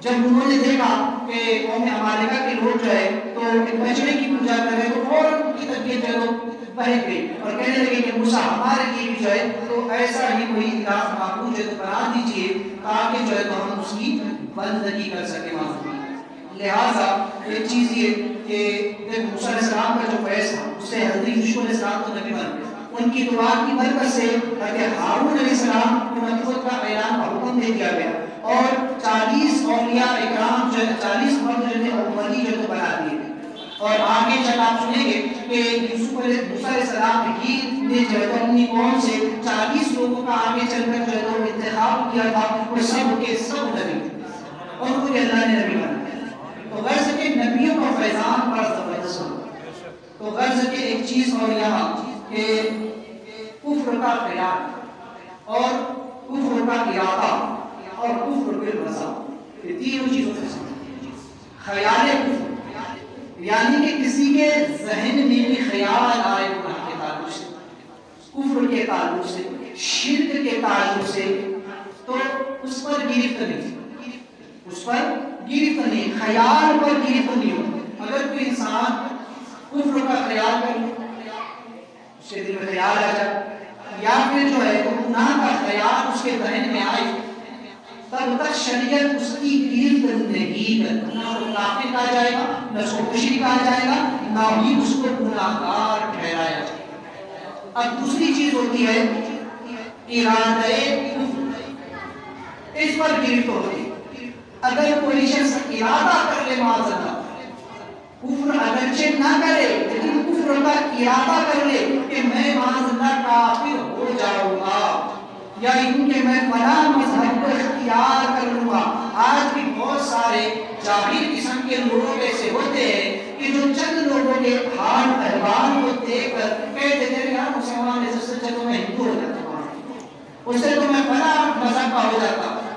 جب انہوں نے دیکھا کہ قوم عمالقہ کے لوگ جو ہے تو ایک بچڑے کی پوجا کر رہے تو فوراً ان کی طبیعت جو ہے بہک گئی اور کہنے لگے کہ موسیٰ ہمارے لیے بھی جو ہے تو ایسا ہی کوئی الہ معبود جو ہے تو بنا دیجیے تاکہ جو ہے تو ہم اس کی بندگی کر سکیں معبود۔ لہٰذا ایک چیز یہ کہ موسیٰ علیہ السلام کا جو فیض تھا اس سے حضرت یوسف علیہ السلام تو نبی بن گئے، ان کی دعا کی برکت سے حضرت ہارون علیہ السلام کو نبوت کا اعلان کا حکم دے دیا گیا اور 40 اولیاء اکرام جو ہے 40 مرد جو ہے ولی جو ہے بنا دیے گئے، اور آگے جب آپ سنیں گے کہ موسیٰ علیہ السلام ہی نے جو ہے اپنی قوم سے 40 لوگوں کا آگے چل کر جو ہے انتخاب کیا تھا، وہ سب کے سب نبی اور پورے اللہ نے نبی بنا۔ تو غرض کے نبیوں کا فیضان بڑا زبردست ہوتا۔ تو غرض کے ایک چیز اور یہاں کہ کفر کا خیال اور کفر کا ارادہ اور کفر بالرضا، یہ تینوں چیزوں سے سمجھیں۔ خیال کفر یعنی کہ کسی کے ذہن میں بھی خیال آئے گناہ کے تعلق سے، کفر کے تعلق سے، شرک کے تعلق سے، تو اس پر گرفت نہیں، اس پر گرفت نہیں، خیال پر گرفت نہیں ہو۔ اگر کوئی انسان کفر کا خیال کر اس کے دل میں خیال آ جائے یا پھر جو ہے تو گناہ کا خیال اس کے ذہن میں آئے تب تک شریعت اس کی گرفت نہیں کرتی، نہ اس کو کافر کہا جائے گا، نہ اس کو مشرک کہا جائے گا، نہ ہی اس کو گناہگار اب دوسری چیز ہوتی ہے ارادہ کفر، اس پر گرفت ہوتی ہے۔ اگر کوئی شخص ارادہ کر لے معاذ اللہ، کفر اگرچہ نہ کرے لیکن کفر کا ارادہ کر لے کہ میں معاذ اللہ کافر ہو جاؤں گا، یا یوں کہ میں فلاں مذہب کو اختیار کر لوں گا۔ آج بھی بہت سارے جاہل قسم کے لوگ ایسے ہوتے ہیں کہ جو چند لوگوں کے حال احوال کو دیکھ کر کہتے ہیں یار مسلمان ایسے سے چلو میں ہندو ہو جاتا ہوں، اس سے تو میں فلاں مذہب کا ہو جاتا ہوں۔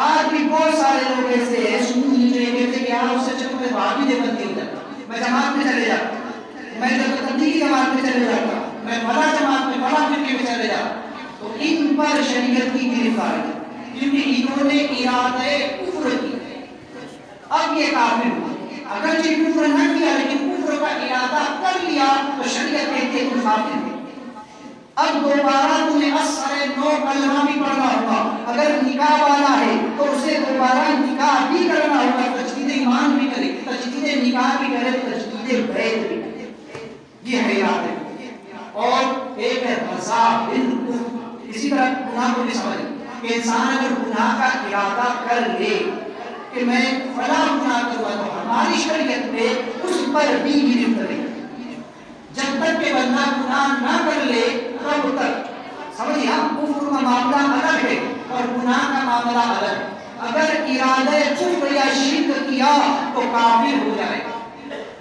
آج بھی بہت سارے لوگ ایسے ہیں سنی جو یہ کہتے ہیں کہ یار اس سے چلو میں وہابی دیوبندی ہو جاتا ہوں، میں جماعت میں چلے جاتا ہوں، میں تبلیغی جماعت میں چلے جاتا ہوں، میں فلاں جماعت میں فلاں فرقے میں چلے جاتا ہوں۔ تو ان پر شریعت کی گرفتاری ہے کیونکہ انہوں نے ارادہ کفر کی، اب یہ کافر ہوئے۔ اگرچہ کفر نہ کیا لیکن کفر کا ارادہ کر لیا تو شریعت کہتے ہیں تم کافر ہو۔ اب دوبارہ تمہیں اثر نو کلمہ بھی پڑھنا ہوگا، اگر نکاح والا ہے تو اسے دوبارہ نکاح بھی کرنا ہوگا، تجدید ایمان بھی کرے، تجدید نکاح بھی کرے، تجدید بیعت بھی کرے، یہ ہے ارادہ۔ اور ایک ہے رضا بالکفر، اسی طرح گناہ کو بھی سمجھیں کہ انسان اگر گناہ کا ارادہ کر لے کہ میں فلاں گناہ کروں تو ہماری شریعت میں اس پر بھی گرفت کرے، جب تک کہ بندہ گناہ نہ کر لے تب تک سمجھیے ہم کفر کا معاملہ الگ ہے اور گناہ کا معاملہ الگ۔ اگر ارادہ کفر یا شرک کیا تو کافر ہو جائے،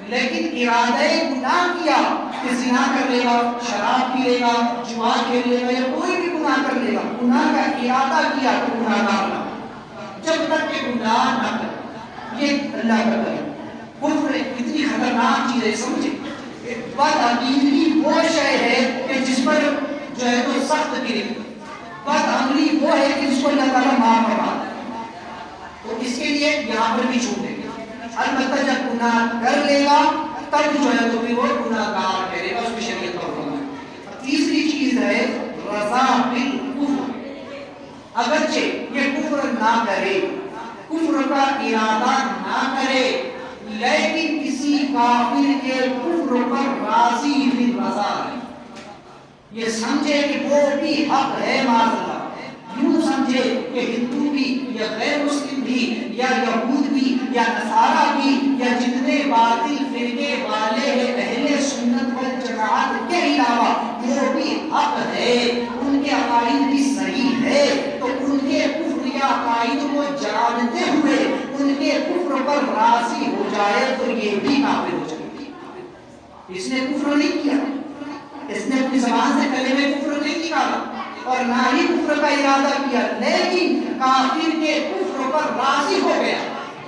لیکن ارادہ گناہ کیا کہ زنا کر لے گا، شراب پی لے گا، جوا کھیل لے گا یا کوئی بھی گناہ کر لے گا، گناہ کا ارادہ کیا تو گناہ گار نہ، جب تک کہ گناہ نہ کرے۔ یہ اللہ کا کرم۔ کفر اتنی خطرناک چیز ہے، سمجھے بدعقیدگی وہ شے ہے کہ جس پر جو ہے تو سخت گرفت، بدعملی وہ ہے کہ جس کو اللہ تعالیٰ معاف فرما دے۔ تو اس کے لیے یہاں پر بھی چھوٹ ہے، البتہ جب گناہ کر لے گا تب جو ہے تو بھی وہ گناہ گار ٹھہرے گا، اس کی شریعت پر فرما ہے۔ تیسری چیز ہے رضا بالکفر، اگرچہ یہ کفر نہ کرے، کفر کا ارادہ نہ کرے، لیکن کسی کافر کے کفر پر راضی بالرضا ہے، یہ سمجھے کہ وہ بھی حق ہے معاذ اللہ، یوں سمجھے کہ ہندو بھی یا غیر مسلم بھی یا یہود بھی یا نصارہ بھی یا جتنے باطل فرقے والے ہیں اہل سنت والجماعت کے علاوہ وہ بھی حق ہے، ان کے عقائد بھی صحیح ہے، تو ان کے کفر یا عقائد کو جانتے ہوئے ان کے کفر پر راضی ہو جائے تو یہ بھی کافر ہو جائے۔ اس نے کفر نہیں کیا، اس نے اپنی زبان سے کلمہ کفر نہیں نکالا اور نہ ہی کفر کا ارادہ کیا، لیکن کافر کے کفر پر راضی ہو گیا۔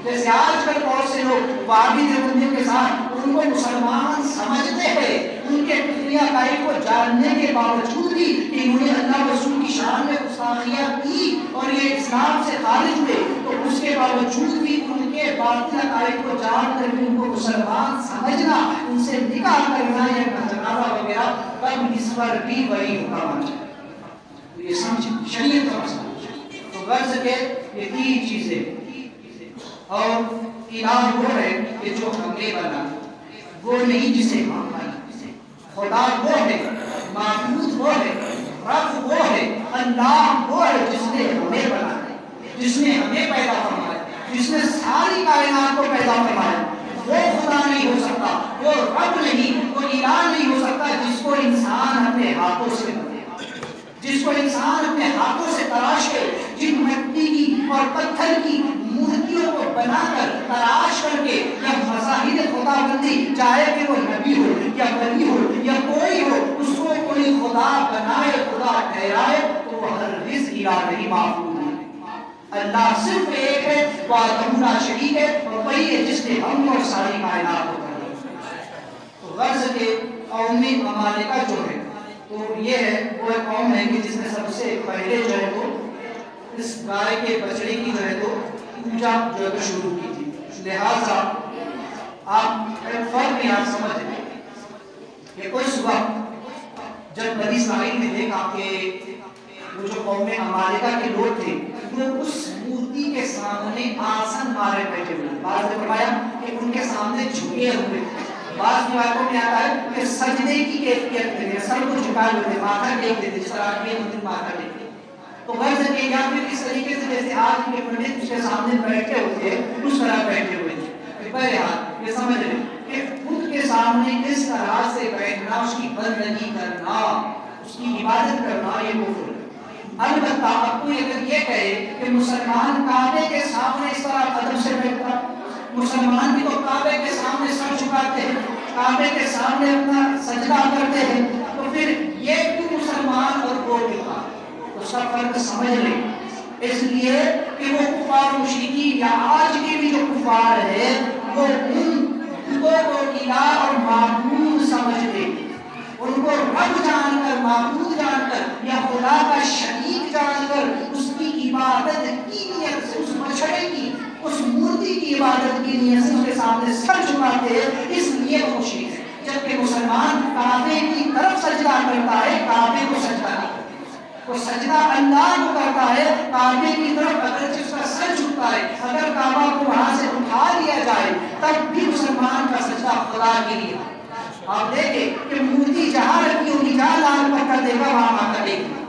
جیسے آج کل بہت سے لوگ وہابی دیوبندیوں کے ساتھ ان کو مسلمان سمجھتے ہیں، ان کے کفری عقائد کو جاننے کے باوجود بھی انہوں نے اللہ رسول کی شان میں گستاخیاں کی اور یہ اسلام سے خارج ہوئے، تو اس کے باوجود بھی ان کے باطل عقائد کو جان کر بھی ان کو مسلمان سمجھنا، ان سے نکاح کرنا یا جنازہ وغیرہ، تب اس پر بھی وہی حکم آ جائے۔ تو یہ سمجھ شریعت کا مسئلہ۔ تو غرض کے یہ تین چیزیں، اور الہ وہ ہے کہ جو ہمیں بنا، وہ نہیں جسے ہم بنا، خدا وہ ہے، معبود وہ ہے، رب وہ ہے، اللہ وہ ہے جس نے ہمیں بنا، جس نے ہمیں پیدا فرمایا، جس نے ساری کائنات کو پیدا فرمایا۔ وہ خدا نہیں ہو سکتا، وہ رب نہیں، وہ الہ نہیں ہو سکتا جس کو انسان اپنے ہاتھوں سے بنے، جس کو انسان اپنے ہاتھوں سے تراش کے، جن مٹی کی اور پتھر کی مورتیوں کو بنا کر تراش کر کے یا مظاہر خدا بندی، چاہے کہ وہ نبی ہو یا ولی ہو یا کوئی ہو، اس کو کوئی خدا بنائے، خدا ٹھہرائے تو وہ ہرگز الہی معبود ہے۔ اللہ صرف ایک ہے، وحدہ لا شریک ہے، اور وہی ہے جس نے ہم اور ساری کائنات کو پیدا کیا۔ تو غرض کے قومی ممالکہ جو ہے تو یہ ہے وہ قوم ہے کہ جس نے سب سے پہلے جو ہے وہ اس گائے کے بچڑے کی جو ہے تو پوجا جو ہے تو شروع کی تھی۔ لہٰذا آپ ایک فرق یہاں سمجھیں کہ اس وقت جب بنی اسرائیل نے دیکھا کہ وہ جو قوم عمالقہ کے لوگ تھے وہ اس مورتی کے سامنے آسن مارے بیٹھے ہوئے، بعض نے فرمایا کہ ان کے سامنے جھکے ہوئے، بعض روایتوں میں آتا ہے کہ سجدے کی کیفیت میں سر کو جھکائے ہوئے ماتھا ٹیک دیتے، جس طرح آدمی مندر ماتھا ٹیکتے. تو غرض ہے کہ یا پھر اس طریقے سے جیسے آج کے پنڈت اس کے سامنے بیٹھے ہوتے ہیں اس طرح بیٹھے ہوئے تھے. بہرحال یہ سمجھ لیں کہ خود کے سامنے کس طرح سے بیٹھنا، اس کی بندگی کرنا، اس کی عبادت کرنا، یہ کفر ہے. البتہ اب کوئی اگر یہ کہے کہ مسلمان کعبے کے سامنے اس طرح ادب سے بیٹھتا، مسلمان بھی تو کعبے کے سامنے سر جھکاتے ہیں، کعبے کے سامنے اپنا سجدہ کرتے ہیں، تو پھر یہ کیوں مسلمان اور وہ کیوں؟ اس کا فرق سمجھ لیں. اس لیے کہ وہ کفار مشرکین یا آج کے بھی جو کفار ہے وہ ان کو الہ اور معبود سمجھتے، ان کو رب جان کر، معبود جان کر یا خدا کا شریک جان کر اس کی عبادت کی نیت سے، اس بچڑے کی، اس مورتی کی عبادت کی نیت سے اس کے سامنے سر جھکاتے ہیں، اس لیے وہ مشرک ہے. جبکہ مسلمان کعبے کی طرف سجدہ کرتا ہے، کعبے کو سجدہ نہیں کرتا. وہ سجدہ اللہ کو کرتا ہے، کعبے کی طرف اگر جس کا سر جھکتا ہے، اگر کعبہ کو وہاں سے اٹھا لیا جائے تب بھی مسلمان کا سجدہ خدا کے لیے. آپ دیکھیں کہ مورتی جہاں رکھی ہوگی، جہاں لال پتھر دے گا وہاں ماتھا ٹیکے گا.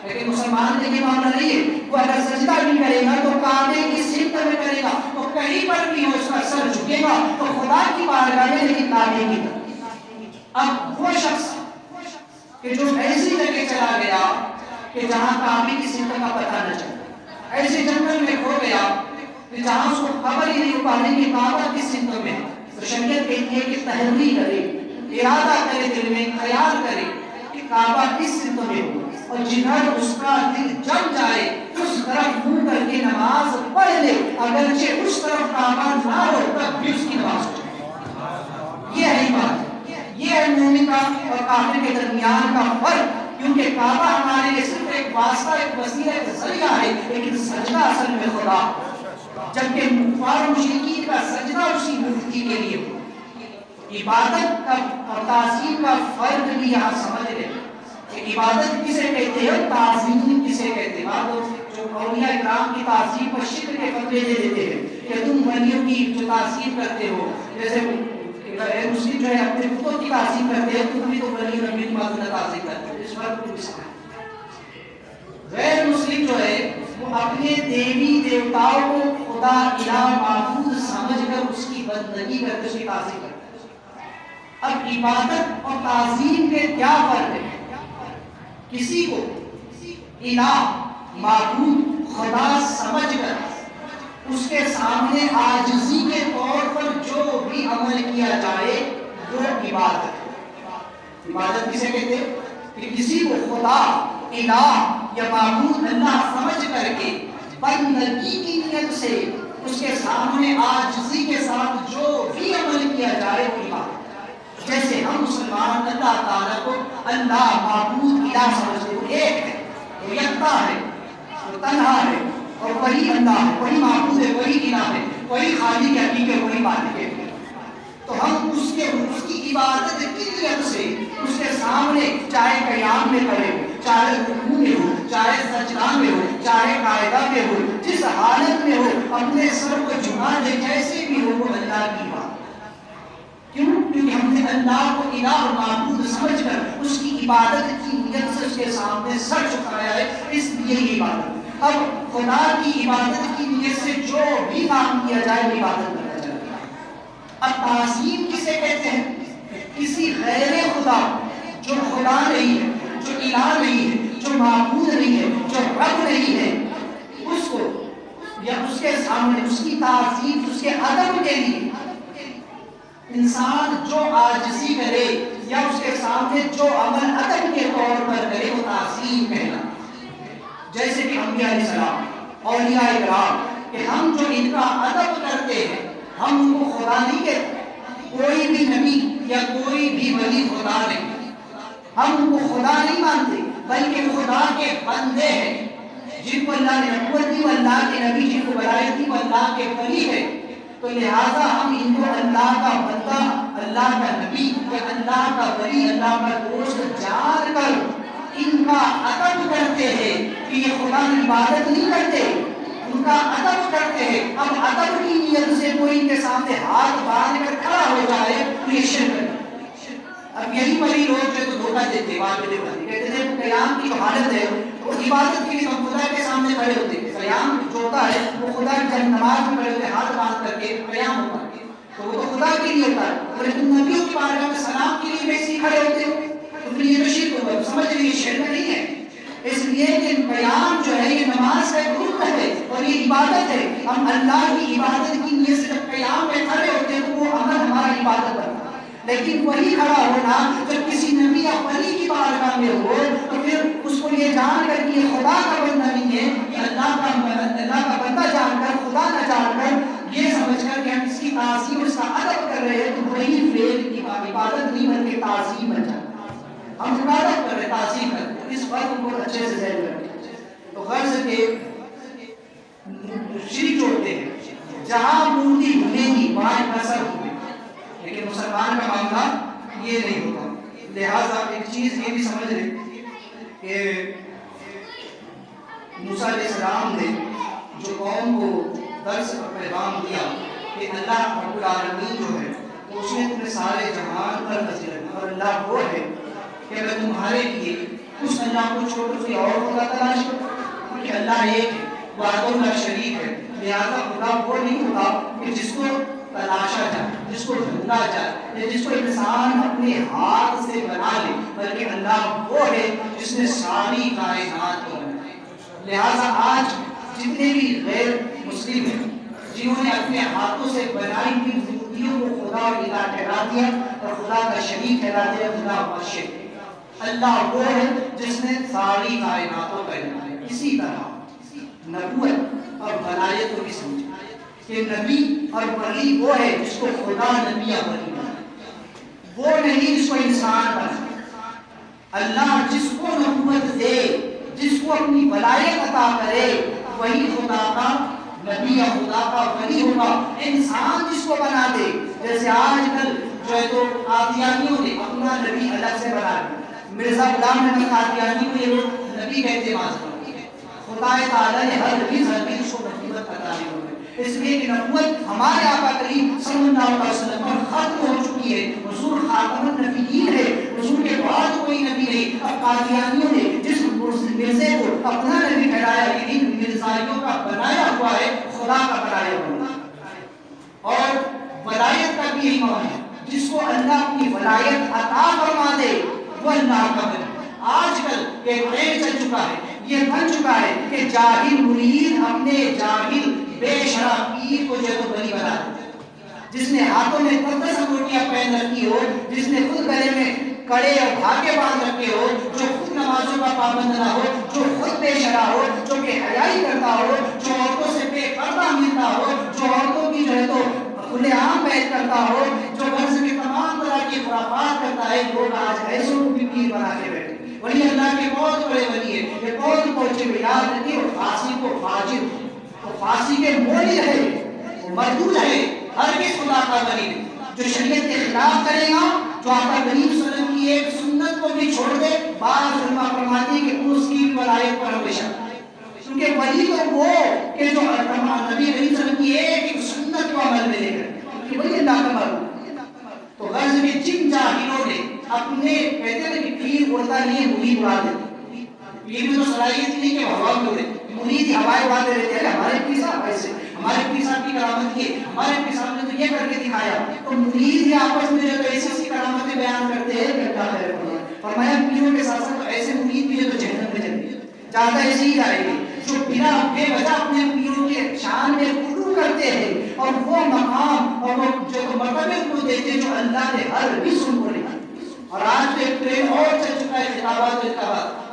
لیکن مسلمان کے یہ معاملہ نہیں ہے. وہ اگر سجدہ بھی کرے گا تو کعبے کی سمت میں کرے گا، تو کہیں پر بھی ہو اس کا سر جھکے گا تو خدا کی بارگاہ میں، لیکن کعبے کی طرف. اب وہ شخص کہ جو ایسی جگہ چلا گیا کہ جہاں کعبے کی سمت کا پتہ نہ چلا، ایسے جنگل میں کھو گیا کہ جہاں اس کو خبر ہی نہیں ہو پا رہی کہ کعبہ کس سمت میں، تو شریعت کہتی ہے کہ تحری کرے، ارادہ کرے، دل میں خیال کرے کہ کعبہ کس سمت میں ہو، اور جدھر اس کا دل جم جائے اس طرف منہ کر کے نماز پڑھ لے، اگرچہ اس طرف کعبہ نہ ہو تب بھی اس کی نماز ہو جائے. یہ ہے بات، یہ ہے مومن کا اور کافر کے درمیان کا فرق. کیونکہ کعبہ ہمارے لیے صرف ایک واسطہ، ایک وسیلہ، ایک ذریعہ ہے، لیکن سجدہ اصل میں خدا. جبکہ کفار مشرکین کا سجدہ اسی مورتی کے لیے. عبادت کا اور تعظیم کا فرق بھی یہاں سمجھ لیں کہ عبادت کسے کہتے ہیں، تعظیم کسے کہتے ہیں. آپ جو اولیاء اکرام کی تعظیم پر شکر کے فتوے دے دیتے ہیں کہ تم ولیوں کی جو تعظیم کرتے ہو، جیسے مسلم جو ہے اپنے بتوں کی تعظیم کرتے ہیں، تم بھی تو ولی نبی کی تعظیم کرتے ہو. اس فرق کو بھی غیر مسلم جو ہے وہ اپنے دیوی دیوتاؤں کو خدا الہ معبود سمجھ کر اس کی بندگی کرتے، اس کی تعظیم کرتے. اب عبادت اور تعظیم کے کیا فرق ہے؟ کسی کو الہ معبود خدا سمجھ کر اس کے سامنے عاجزی کے طور پر جو بھی عمل کیا جائے وہ عبادت ہے. عبادت کسے کہتے ہیں؟ کہ کسی کو خدا الہ یا معبود اللہ سمجھ کر کے بندگی کی نیت سے اس کے سامنے عاجزی کے ساتھ جو بھی عمل کیا جائے وہ عبادت. جیسے ہم مسلمان اللہ تعالیٰ کو اللہ معبود الہ سمجھتے ہیں، وہ ایک ہے، وہ یکتا ہے، وہ تنہا ہے، اور وہی اللہ ہے، وہی معبود ہے، وہی الہ ہے، وہی خالق حقیقی ہے، وہی مالک ہے. تو ہم اس کی عبادت کی نیت سے اس کے سامنے چاہے قیام میں کرے ہو، چاہے رکوع میں ہو، چاہے سجدہ میں ہو، چاہے قاعدہ میں ہو، جس حالت میں ہو اپنے سر کو جھکا دے، جیسے بھی ہو وہ اللہ کی بات. کیوں؟ کیونکہ ہم نے اللہ کو الہ اور معبود سمجھ کر اس کی عبادت کی نیت سے اس کے سامنے سر جھکایا ہے، اس لیے یہ عبادت. اب خدا کی عبادت کی نیت سے جو بھی کام کیا جائے وہ عبادت کرنا چاہیے. اب تعظیم کسے کہتے ہیں؟ کسی غیر خدا جو خدا نہیں ہے، جو الہ نہیں ہے، جو معبود نہیں ہے، جو رب نہیں ہے، اس کو یا اس کے سامنے اس کی تعظیم، اس کے ادب کے لیے انسان جو عاجزی کرے یا اس کے سامنے جو عمل ادب کے طور پر کرے وہ تعظیم کہنا. جیسے کہ انبیاء علیہ السلام، اولیاء اکرام، کہ ہم جو ان کا ادب کرتے ہیں ہم ان کو خدا نہیں کہتے. کوئی بھی نبی یا کوئی بھی ولی خدا نہیں، ہم ان کو خدا نہیں مانتے، بلکہ خدا کے بندے ہیں جن کو اللہ نے نبوت دی، وہ اللہ کے نبی جن کو ولایت دی وہ اللہ کے ولی ہے. تو لہٰذا ہم ان کو اللہ کا بندہ، اللہ کا نبی یا اللہ کا ولی، اللہ کا دوست جان کر ان کا ادب کرتے ہیں کہ یہ خدا کی عبادت نہیں کرتے، ان کا ادب کرتے ہیں. اب ادب کی نیت سے کوئی ان کے سامنے ہاتھ باندھ کر کھڑا ہو جائے تو یہ شرک ہے. اب یہی والی لوگ جو تو دھوکہ دیتے ہیں، بات کہتے ہیں قیام کی جو حالت ہے وہ عبادت کے لیے ہم خدا کے سامنے کھڑے ہوتے ہیں. قیام جو ہوتا ہے وہ خدا جب نماز میں کھڑے ہوتے ہیں ہاتھ باندھ کر کے قیام ہوتا ہے تو وہ تو خدا کے لیے ہوتا ہے. اور تم نبیوں کی بارگاہ میں سلام کے لیے ویسے ہی کھڑے ہوتے ہو تو پھر یہ تو شرک ہوا. سمجھ لیجیے شرک نہیں ہے، اس لیے کہ قیام جو ہے یہ نماز کا ایک رکن ہے اور یہ عبادت ہے. ہم اللہ کی عبادت کی نیت سے جب قیام میں کھڑے ہوتے ہیں تو وہ عمل ہمارا عبادت بنتا ہے. لیکن وہی کھڑا ہونا جب کسی نبی یا ولی کی بارگاہ میں ہو تو پھر اس کو یہ جان کر کہ یہ خدا کا بندہ نہیں ہے، یہ اللہ کا بندہ جان کر، خدا نہ جان کر، یہ سمجھ کر کہ ہم اس کی تعظیم، اس کا ادب کر رہے ہیں تو وہی فعل کی عبادت نہیں بلکہ تعظیم بن جاتا ہے. ہم عبادت کر رہے ہیں، تعظیم کر رہے ہیں. اس فرق کو اچھے سے ذہن میں رکھیں. تو غرض کے شرک جوڑتے ہیں جہاں مورتی بھولے گی وہاں نصر ہوگی، لیکن مسلمان کا معاملہ یہ نہیں ہوتا. لہٰذا ایک چیز یہ بھی سمجھ لیں کہ موسیٰ علیہ السلام نے جو قوم کو درس اور پیغام دیا کہ اللہ رب العالمین جو ہے تو اس نے تمہیں سارے جہان پر فضیلت دی اور اللہ وہ ہے کہ میں تمہارے لیے اس اللہ کو چھوڑ کر کوئی اور خدا تلاش کروں، کیونکہ اللہ ایک ہے، وحدہ لا شریک ہے. لہٰذا خدا وہ نہیں ہوتا کہ جس کو تلاشا جائے، جس کو ڈھونڈا جائے یا جس کو انسان اپنے ہاتھ سے بنا لے، بلکہ اللہ وہ ہے جس نے ساری کائنات کو بنایا. لہٰذا آج جتنے بھی غیر مسلم ہیں جنہوں نے اپنے ہاتھوں سے بنائی ہوئی مورتیوں کو خدا اور الہ ٹھہرا دیا اور خدا کا شریک ٹھہرا دیا، خدا مرشد. اللہ وہ ہے جس نے ساری کائناتوں کا بنایا. اسی طرح نبوت اور ولایت کو بھی سمجھا کہ نبی اور ولی وہ ہے جس کو خدا نبی یا ولی بنائے، وہ نہیں جس کو انسان بنائے. اللہ جس کو نبوت دے، جس کو اپنی ولایت عطا کرے، وہی خدا کا نبی یا خدا کا ولی ہوگا. انسان جس کو بنا دے، جیسے آج کل جو ہے تو قادیانیوں نے اپنا نبی الگ سے بنا دیا. مرزا غلام احمد قادیانی کو یہ لوگ نبی کہتے ہیں. خدا تعالیٰ نے ہر نبی اس کو نبوت عطا نہیں ہوئی، اس لیے کہ نبوت ہمارے آقا کریم صلی اللہ علیہ وسلم پر ختم ہو چکی ہے. حضور خاتم النبیین ہے، حضور کے بعد کوئی نبی نہیں. اب قادیانیوں نے جس مرزے کو اپنا نبی ٹھہرایا، لیکن مرزائیوں کا بنایا ہوا ہے، خدا کا بنایا ہوا ہے. اور ولایت کا بھی یہی معنی ہے، جس کو اللہ اپنی ولایت عطا فرما دے وہ اللہ کا بنایا. آج کل ایک ٹرینڈ چل چکا ہے، یہ بن چکا ہے کہ جاہل مرید اپنے جاہل بے شرع پیر کو جو ہے تو ولی بنا دیتے، جس نے ہاتھوں میں 10 انگوٹیاں پہن رکھی ہو، جس نے خود گلے میں کڑے اور دھاگے باندھ رکھے ہو، جو خود نمازوں کا پابند نہ ہو، جو خود بے شرع ہو، جو بے حیائی کرتا ہو، جو عورتوں سے بے پردہ ملتا ہو، جو عورتوں کی جو ہے تو کھلے عام بیعت کرتا ہو، جو غرض کے تمام طرح کی خرافات کرتا ہے. لوگ آج ایسوں کو بھی پیر بنا کے بیٹھے. ولی اللہ کے بہت بڑے ولی ہے، یہ کون پہنچے ہوئے یاد رکھیے. اور فارسی کو فاجر، وہ فارسی کے مولی ہے، وہ مردود ہے، ہرگز خدا کا ولی نہیں. جو شریعت کے خلاف کرے گا، جو آقا کریم صلی اللہ علیہ وسلم کی ایک سنت کو بھی چھوڑ دے، بعض علماء فرماتے ہیں کہ اس کی ولایت پر ہمیشہ. کیونکہ ولی تو وہ کہ جو نبی علیہ السلام کی ایک سنت کو عمل میں لے کر، ولی اللہ کا مرد. تو غرض میں جن جاہلوں نے اپنے کہتے ہیں کہ پیر اڑتا نہیں ہے، مرید اڑا دیتے. پیر میں تو صلاحیت نہیں کہ ہوا میں اڑے، مرید ہوائیں اڑاتے رہتے ہیں. ہمارے پیر صاحب ایسے، ہمارے پیر صاحب کی کرامت یہ، ہمارے پیر صاحب نے تو یہ کر کے دکھایا. تو مرید یہ آپس میں جو ایسی ایسی کرامتیں بیان کرتے ہیں کہ اللہ خیر فرمائے. فرمایا پیروں کے ساتھ ساتھ تو ایسے مرید بھی جو تو جہنم میں جائیں گے، زیادہ ایسے ہی جائیں گے جو بنا بے وجہ اپنے پیروں کے شان میں غلو کرتے ہیں اور وہ مقام اور وہ جو مرتبے ان کو دیتے ہیں جو اللہ نے ہر بھی سن کو لکھا. اور آج ایک ٹرین اور چل چکا ہے خطابات و خطابات،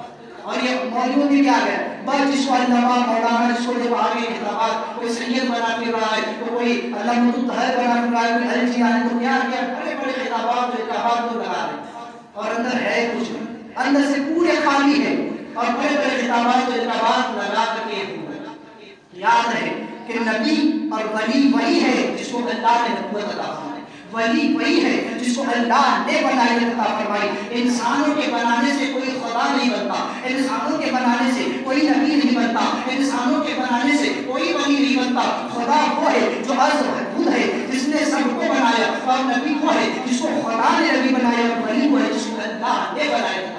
اور یہ مولویوں بھی آ گیا. بس جس کو علامہ مولانا جس کو جب آگے خطابات، کوئی سید بنا کے رہا ہے تو کوئی علامہ طاہر بنا کے رہا ہے، کوئی الجی آنے تو کیا بڑے بڑے خطابات و خطابات کو لگا رہے ہیں اور اندر ہے کچھ نہیں، اندر سے پورے خالی ہے اور بڑے بڑے خطابات و خطابات لگا کر کے. یاد ہے کہ نبی اور ولی وہی ہے جس کو اللہ نے نبوت عطا فرمائی، ولی وہی ہے جس کو اللہ نے ولایت عطا فرمائی. انسانوں کے بنانے سے کوئی خدا نہیں نہیں بنتا، انسانوں کے بنانے سے کوئی نبی نہیں بنتا، انسانوں کے بنانے سے کوئی ولی نہیں بنتا۔ خدا وہ ہے جو عز وجل ہے، جس نے سب کو بنایا، اور نبی وہ ہے جس کو خدا نے نبی بنایا، اور ولی وہ ہے جس کو اللہ نے بنایا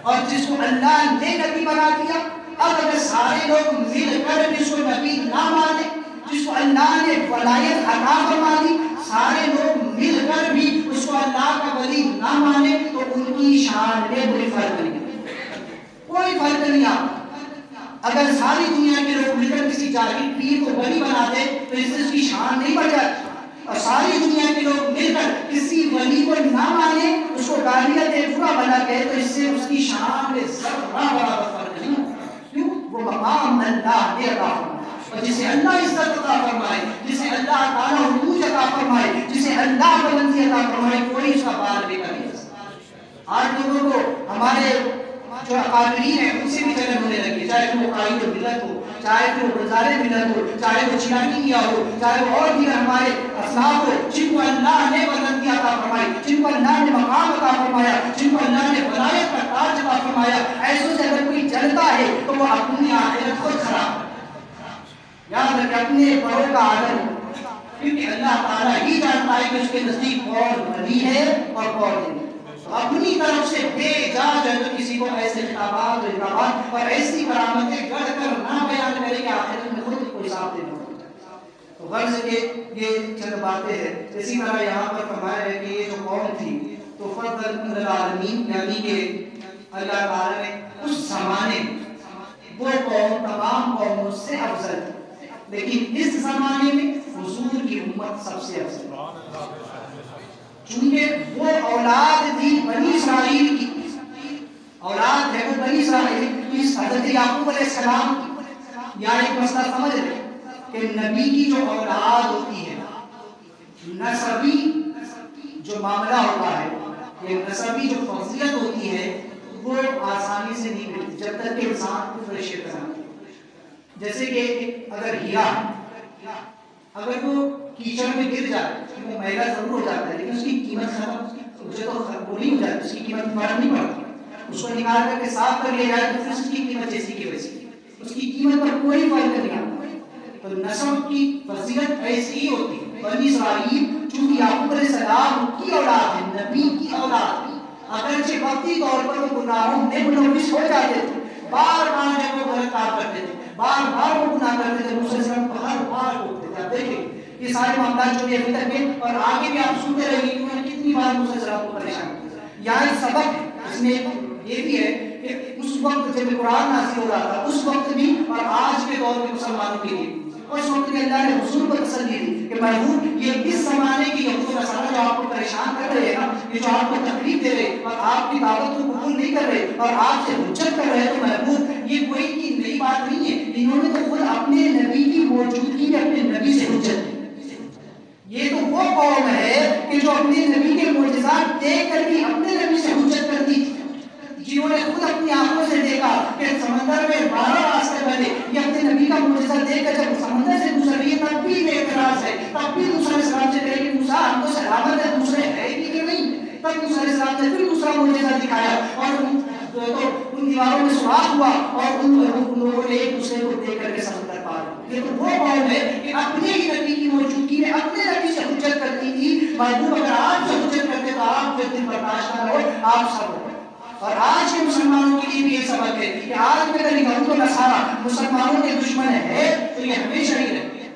اور جس کو اللہ نے نبی بنا دیا۔ اب اگر سارے لوگ مل کر جس کو نبی نہ مانے، جس کو اللہ نے ولایت عطا فرما دی، سارے لوگ مل کر بھی اس کو اللہ کا ولی نہ مانے، تو ان کی شان میں کوئی فرق نہیں، کوئی فرق نہیں آتا۔ اگر ساری دنیا کے لوگ مل کر کسی جاہل پیر کو ولی بنا دے تو اس سے اس کی شان نہیں بڑھ جاتی، اور ساری دنیا کے لوگ مل کر کسی ولی کو نہ مانے، اس کو گالیاں دے، برا بنا کہے، تو اس سے اس کی شان میں ذرہ برابر فرق نہیں ہوتا۔ کیوں؟ وہ مقام اللہ نے عطا فرمایا، اور جسے اللہ عزت عطا فرمائے، جسے اللہ تعالیٰ عروج عطا فرمائے، جسے اللہ بلندی عطا فرمائے، کوئی اس کا بال بھی کر نہیں سکتا۔ آج لوگوں کو ہمارے جو اکابرین ہیں ان سے بھی جلن ہونے لگی، چاہے وہ قائد ملت ہو، چاہے وہ گلزار ملت ہو، چاہے وہ چیلانی کیا ہو، چاہے وہ اور دیگر ہمارے اسلاف ہو، جن کو اللہ نے بلندی عطا فرمائی، جن کو اللہ نے مقام عطا فرمایا، جن کو اللہ نے ولایت کا تاج عطا فرمایا، ایسوں سے اگر کوئی جلتا ہے تو وہ اپنی آخرت خود خراب ہے۔ یاد رکھیں اپنے بڑوں کا آدر، کیونکہ اللہ تعالیٰ ہی جانتا ہے کہ اس کے نزدیک کون ولی ہے اور کون نہیں۔ اپنی طرف سے بے جا جو کسی کو ایسے خطابات و الزامات اور ایسی کرامتیں گڑھ کر نہ بیان کرے کہ آخرت میں خود کو حساب دینا ہوگا۔ تو غرض کے یہ چند باتیں ہیں۔ اسی طرح یہاں پر فرمایا ہے کہ یہ جو قوم تھی تو فضل العالمین، یعنی کہ اللہ تعالیٰ نے اس زمانے وہ قوم تمام قوموں سے افضل تھی، لیکن اس زمانے میں حضور کی امت سب سے افضل، چونکہ وہ اولاد تھی بنی اسرائیل کی، اولاد ہے وہ بنی اسرائیل کی، حضرت یعقوب علیہ السلام کی۔ یا ایک مسئلہ سمجھ لیں کہ نبی کی جو اولاد ہوتی ہے، نسبی جو معاملہ ہوتا ہے، یہ نسبی جو فضیلت ہوتی ہے، وہ آسانی سے نہیں ملتی جب تک کہ انسان کو فرشتے کرنا۔ جیسے کہ اگر ہیرا اگر وہ کیچڑ میں گر جائے وہ میلا ضرور ہو جاتا ہے، لیکن اس کی قیمت ختم مجھے تو بولی ہو جاتی، اس کی قیمت فرق نہیں پڑتی۔ اس کو نکال کر کے صاف کر لیا جائے تو پھر اس کی قیمت جیسی کی ویسی، اس کی قیمت پر کوئی فرق نہیں آتا۔ تو نسب کی فضیلت ایسی ہی ہوتی ہے۔ بنی اسرائیل چونکہ یعقوب علیہ السلام کی اولاد ہے، نبی کی اولاد ہے، اگرچہ وقتی طور پر وہ گناہوں میں ملوث ہو جاتے تھے، بار بار جب وہ غلط کام کرتے تھے، بار بار وہ گناہ کرتے تھے، مسلسل ہر بار ہوتے تھے۔ آپ دیکھیں یہ سارے معاملات جو بھی ابھی تک ہیں اور آگے بھی آپ سنتے رہیں گے کہ انہوں نے کتنی بار مسلسل آپ کو پریشان کیا۔ یہاں ایک سبق ہے، اس میں یہ بھی ہے کہ اس وقت جب قرآن نازل ہو رہا تھا اس وقت بھی اور آج کے دور میں مسلمانوں کے لیے اس وقت بھی اللہ نے حضور کو تسلی دی کہ محبوب یہ اس زمانے کی یہود و نصارہ جو آپ کو پریشان کر رہے ہیں نا، یہ جو آپ کو تکلیف دے رہے اور آپ کی دعوت کو قبول نہیں کر رہے اور آپ سے حجت کر رہے ہیں، تو محبوب یہ کوئی کی نئی بات نہیں ہے، انہوں نے تو خود اپنے نبی کی موجودگی میں اپنے نبی سے حجت کی۔ یہ تو وہ قوم ہے کہ جو اپنے نبی کے معجزات دیکھ کر بھی اپنے نبی سے حجت کرتی تھی، جنہوں نے خود اپنی آنکھوں سے دیکھا کہ سمندر میں 12 راستے بنے، یہ اپنے نبی کا معجزہ دیکھ کر جب سمندر سے گزر رہی ہے تب بھی بے اعتراض ہے، تب بھی موسیٰ علیہ السلام سے کہے کہ موسیٰ ہم کو سلامت ہے، دوسرے ہے کہ نہیں؟ تب موسیٰ علیہ السلام نے پھر دوسرا معجزہ دکھایا اور ان دیواروں میں سوراخ ہوا اور ان لوگوں نے ایک دوسرے کو دیکھ کر کے سمندر پار ہوا۔ یہ تو وہ قوم ہے کہ اپنے ہی نبی کی موجودگی میں اپنے نبی سے حجت کرتی تھی۔ محبوب اگر آپ سے حجت کرتے تو آپ پھر دن برداشت نہ ہو، آپ سب ہو۔ اور آج کے مسلمانوں کے لیے بھی یہ سبق ہے کہ آج میں اگر یہود و نصارہ مسلمانوں کے دشمن ہے تو یہ ہمیشہ ہی رہے،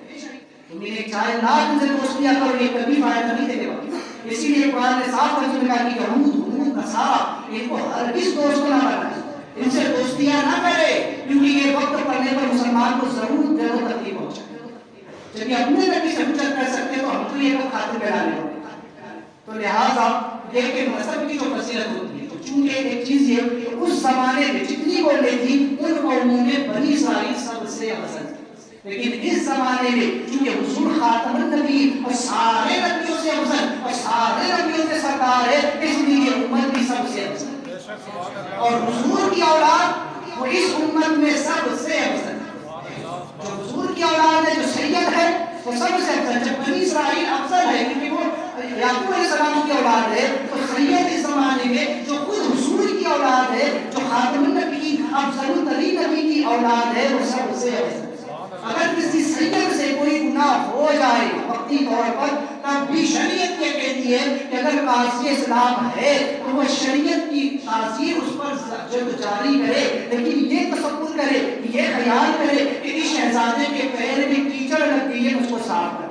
تم یہ چاہے لاکھ سے دوستیاں کرو، یہ کبھی فائدہ نہیں دے گا۔ اسی لیے قرآن نے صاف طور سے کہا کہ یہود نصارہ ان کو ہرگز دوست نہ بنائے، ان سے دوستیاں نہ کرے، کیونکہ یہ وقت پڑنے پر مسلمان کو ضرور دیر و تکلیف پہنچائے۔ جب یہ اپنے نبی سے حجت کر سکتے تو ہم تو یہ کو خاطر میں ڈالے ہوتے۔ تو لہٰذا یہ کہ مذہب کی جو فضیلت ہوتی ہے، چونکہ ایک چیز یہ کہ اس زمانے میں جتنی قومیں تھیں ان قوموں میں بنی اسرائیل سب سے افضل تھی، لیکن اس زمانے میں چونکہ حضور خاتم النبی اور سارے نبیوں سے افضل اور سارے نبیوں سے سرکار ہے، اس لیے یہ امت بھی سب سے افضل اور حضور کی اولاد وہ اس امت میں سب سے افضل۔ جو حضور کی اولاد ہے، جو سید ہے، وہ سب سے افضل۔ جب بنی اسرائیل افضل ہے کیونکہ وہ یعقوب علیہ السلام کی اولاد ہے، تو سید اس زمانے میں جو خود حضور کی اولاد ہے، جو افضل ترین نبی کی اولاد ہے وہ سب سے افضل. اگر کسی سید سے کوئی گناہ ہو جائے وقتی طور پر تب بھی شریعت یہ کہتی ہے کہ اگر قاضی اسلام ہے تو وہ شریعت کی تاثیر اس پر جاری کرے، لیکن یہ تصور کرے، یہ خیال کرے کہ اس شہزادے کے پیر میں کیچڑ لگ گئی ہے، اس کو صاف کر.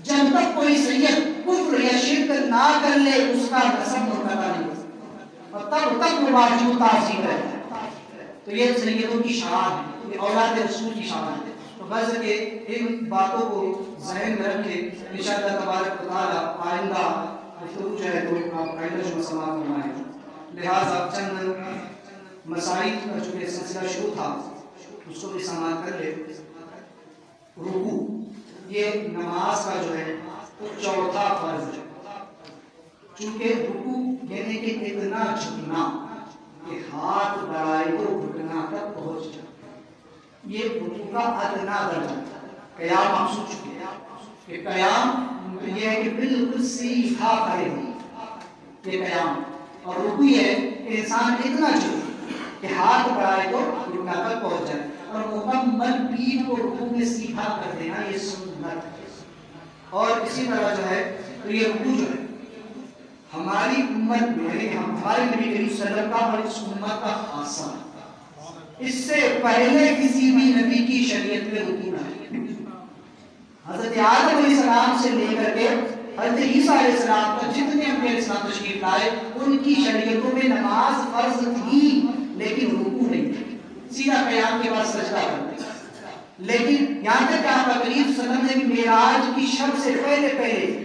جب تک کوئی سید کفر یا شرک نہ کر لے اس کا نسب منقطع نہیں ہو سکتا، اور تب تک وہ واجب تعظیم ہے. تو یہ سیدوں کی شان ہے، یہ اولاد رسول کی شان ہے. تو بس کہ ان باتوں کو ذہن میں رکھے انشاءاللہ تبارک و تعالی آئندہ گفتگو جو ہے تو آپ آئندہ جو سماعت فرمائیں. لہٰذا چند مسائل کا جو یہ سلسلہ شروع تھا اس کو بھی سماعت کر لے. رکوع یہ نماز کا جو ہے وہ چوتھا فرض ہے. چونکہ رکوع یعنی کہ اتنا جھکنا کہ ہاتھ بڑھائے تو گھٹنا تک پہنچ جائے، یہ رکوع کا ادنا درجہ. قیام آپ سن چکے ہیں کہ قیام یہ ہے کہ بالکل سیدھا کھڑے ہو، یہ قیام. اور رکوع ہے کہ انسان اتنا جھکے کہ ہاتھ بڑھائے تو گھٹنا تک پہنچ جائے، اور مکمل پیٹھ کو رکوع میں سیدھا کر دینا یہ سنت ہے. اور اسی طرح جو ہے تو یہ رکوع جو ہے ہماری امت میں یعنی ہمارے نبی کریم صلی اللہ علیہ وسلم کا اور اس امت کا خاصہ ہے. اس سے پہلے کسی بھی نبی کی شریعت میں رکوع نہ ہے. حضرت آدم علیہ السلام سے لے کر کے حضرت عیسیٰ علیہ السلام تک جتنے انبیاء علیہ السلام تشریف لائے ان کی شریعتوں میں نماز فرض تھی لیکن رکوع نہیں تھی. سیدھا قیام کے بعد سجدہ کرتے. لیکن یہاں تک کہ آپ کریم صلی اللہ علیہ وسلم نے معراج کی شب سے پہلے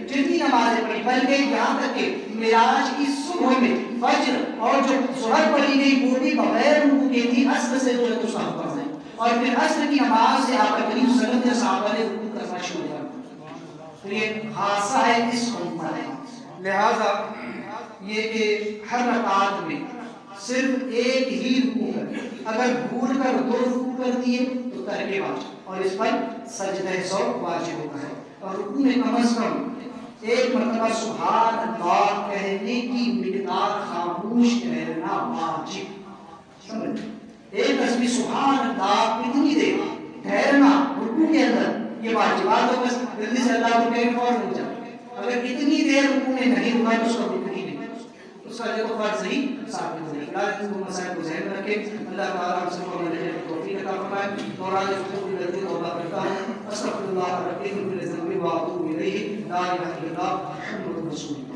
جتنی نمازیں پڑھی، بلکہ یہاں تک کہ معراج کی صبح میں فجر اور جو ظہر پڑھی گئی وہ بھی بغیر رکوع کی تھی، عصر سے جو ہے تو صاحب فرض ہے. اور پھر عصر کی نماز سے آپ کریم صلی اللہ علیہ وسلم صحابہ نے رکوع کرنا شروع کر دیا. تو یہ خاصہ ہے اس امت کا. لہذا یہ کہ ہر رکعت میں صرف ایک ہی رکوع کرے. اگر بھول کر دو رکوع کر دیے تو ترک واجب، اور اس پر سجدہ سہو واجب ہوتا ہے. اور رکوع میں کم از کم ایک مرتبہ سبحان اللہ کہنے کی مقدار خاموش رہنا واجب. سمجھ ایک تسبیح سبحان اللہ کتنی دیر ٹھہرنا رکوع کے اندر یہ واجبات ہو. بس جلدی سے اللہ کو کہنے فوراً ہو جائے. اگر اتنی دیر رکوع میں نہیں ہوا تو اس کا رکوع ہی نہیں، اس کا جو فرض ہی ثابت ہو جائے. اللہ ان مسائل کو ذہن میں رکھے. اللہ تعالیٰ ہم سب کو عمل کرنے کی توفیق عطا فرمائے. اور آج خود کی غلطی توبہ کرتا ہوں. استغفر اللہ ربی من ذنبی واتوب الیہ. لا الہ الا اللہ محمد رسول اللہ.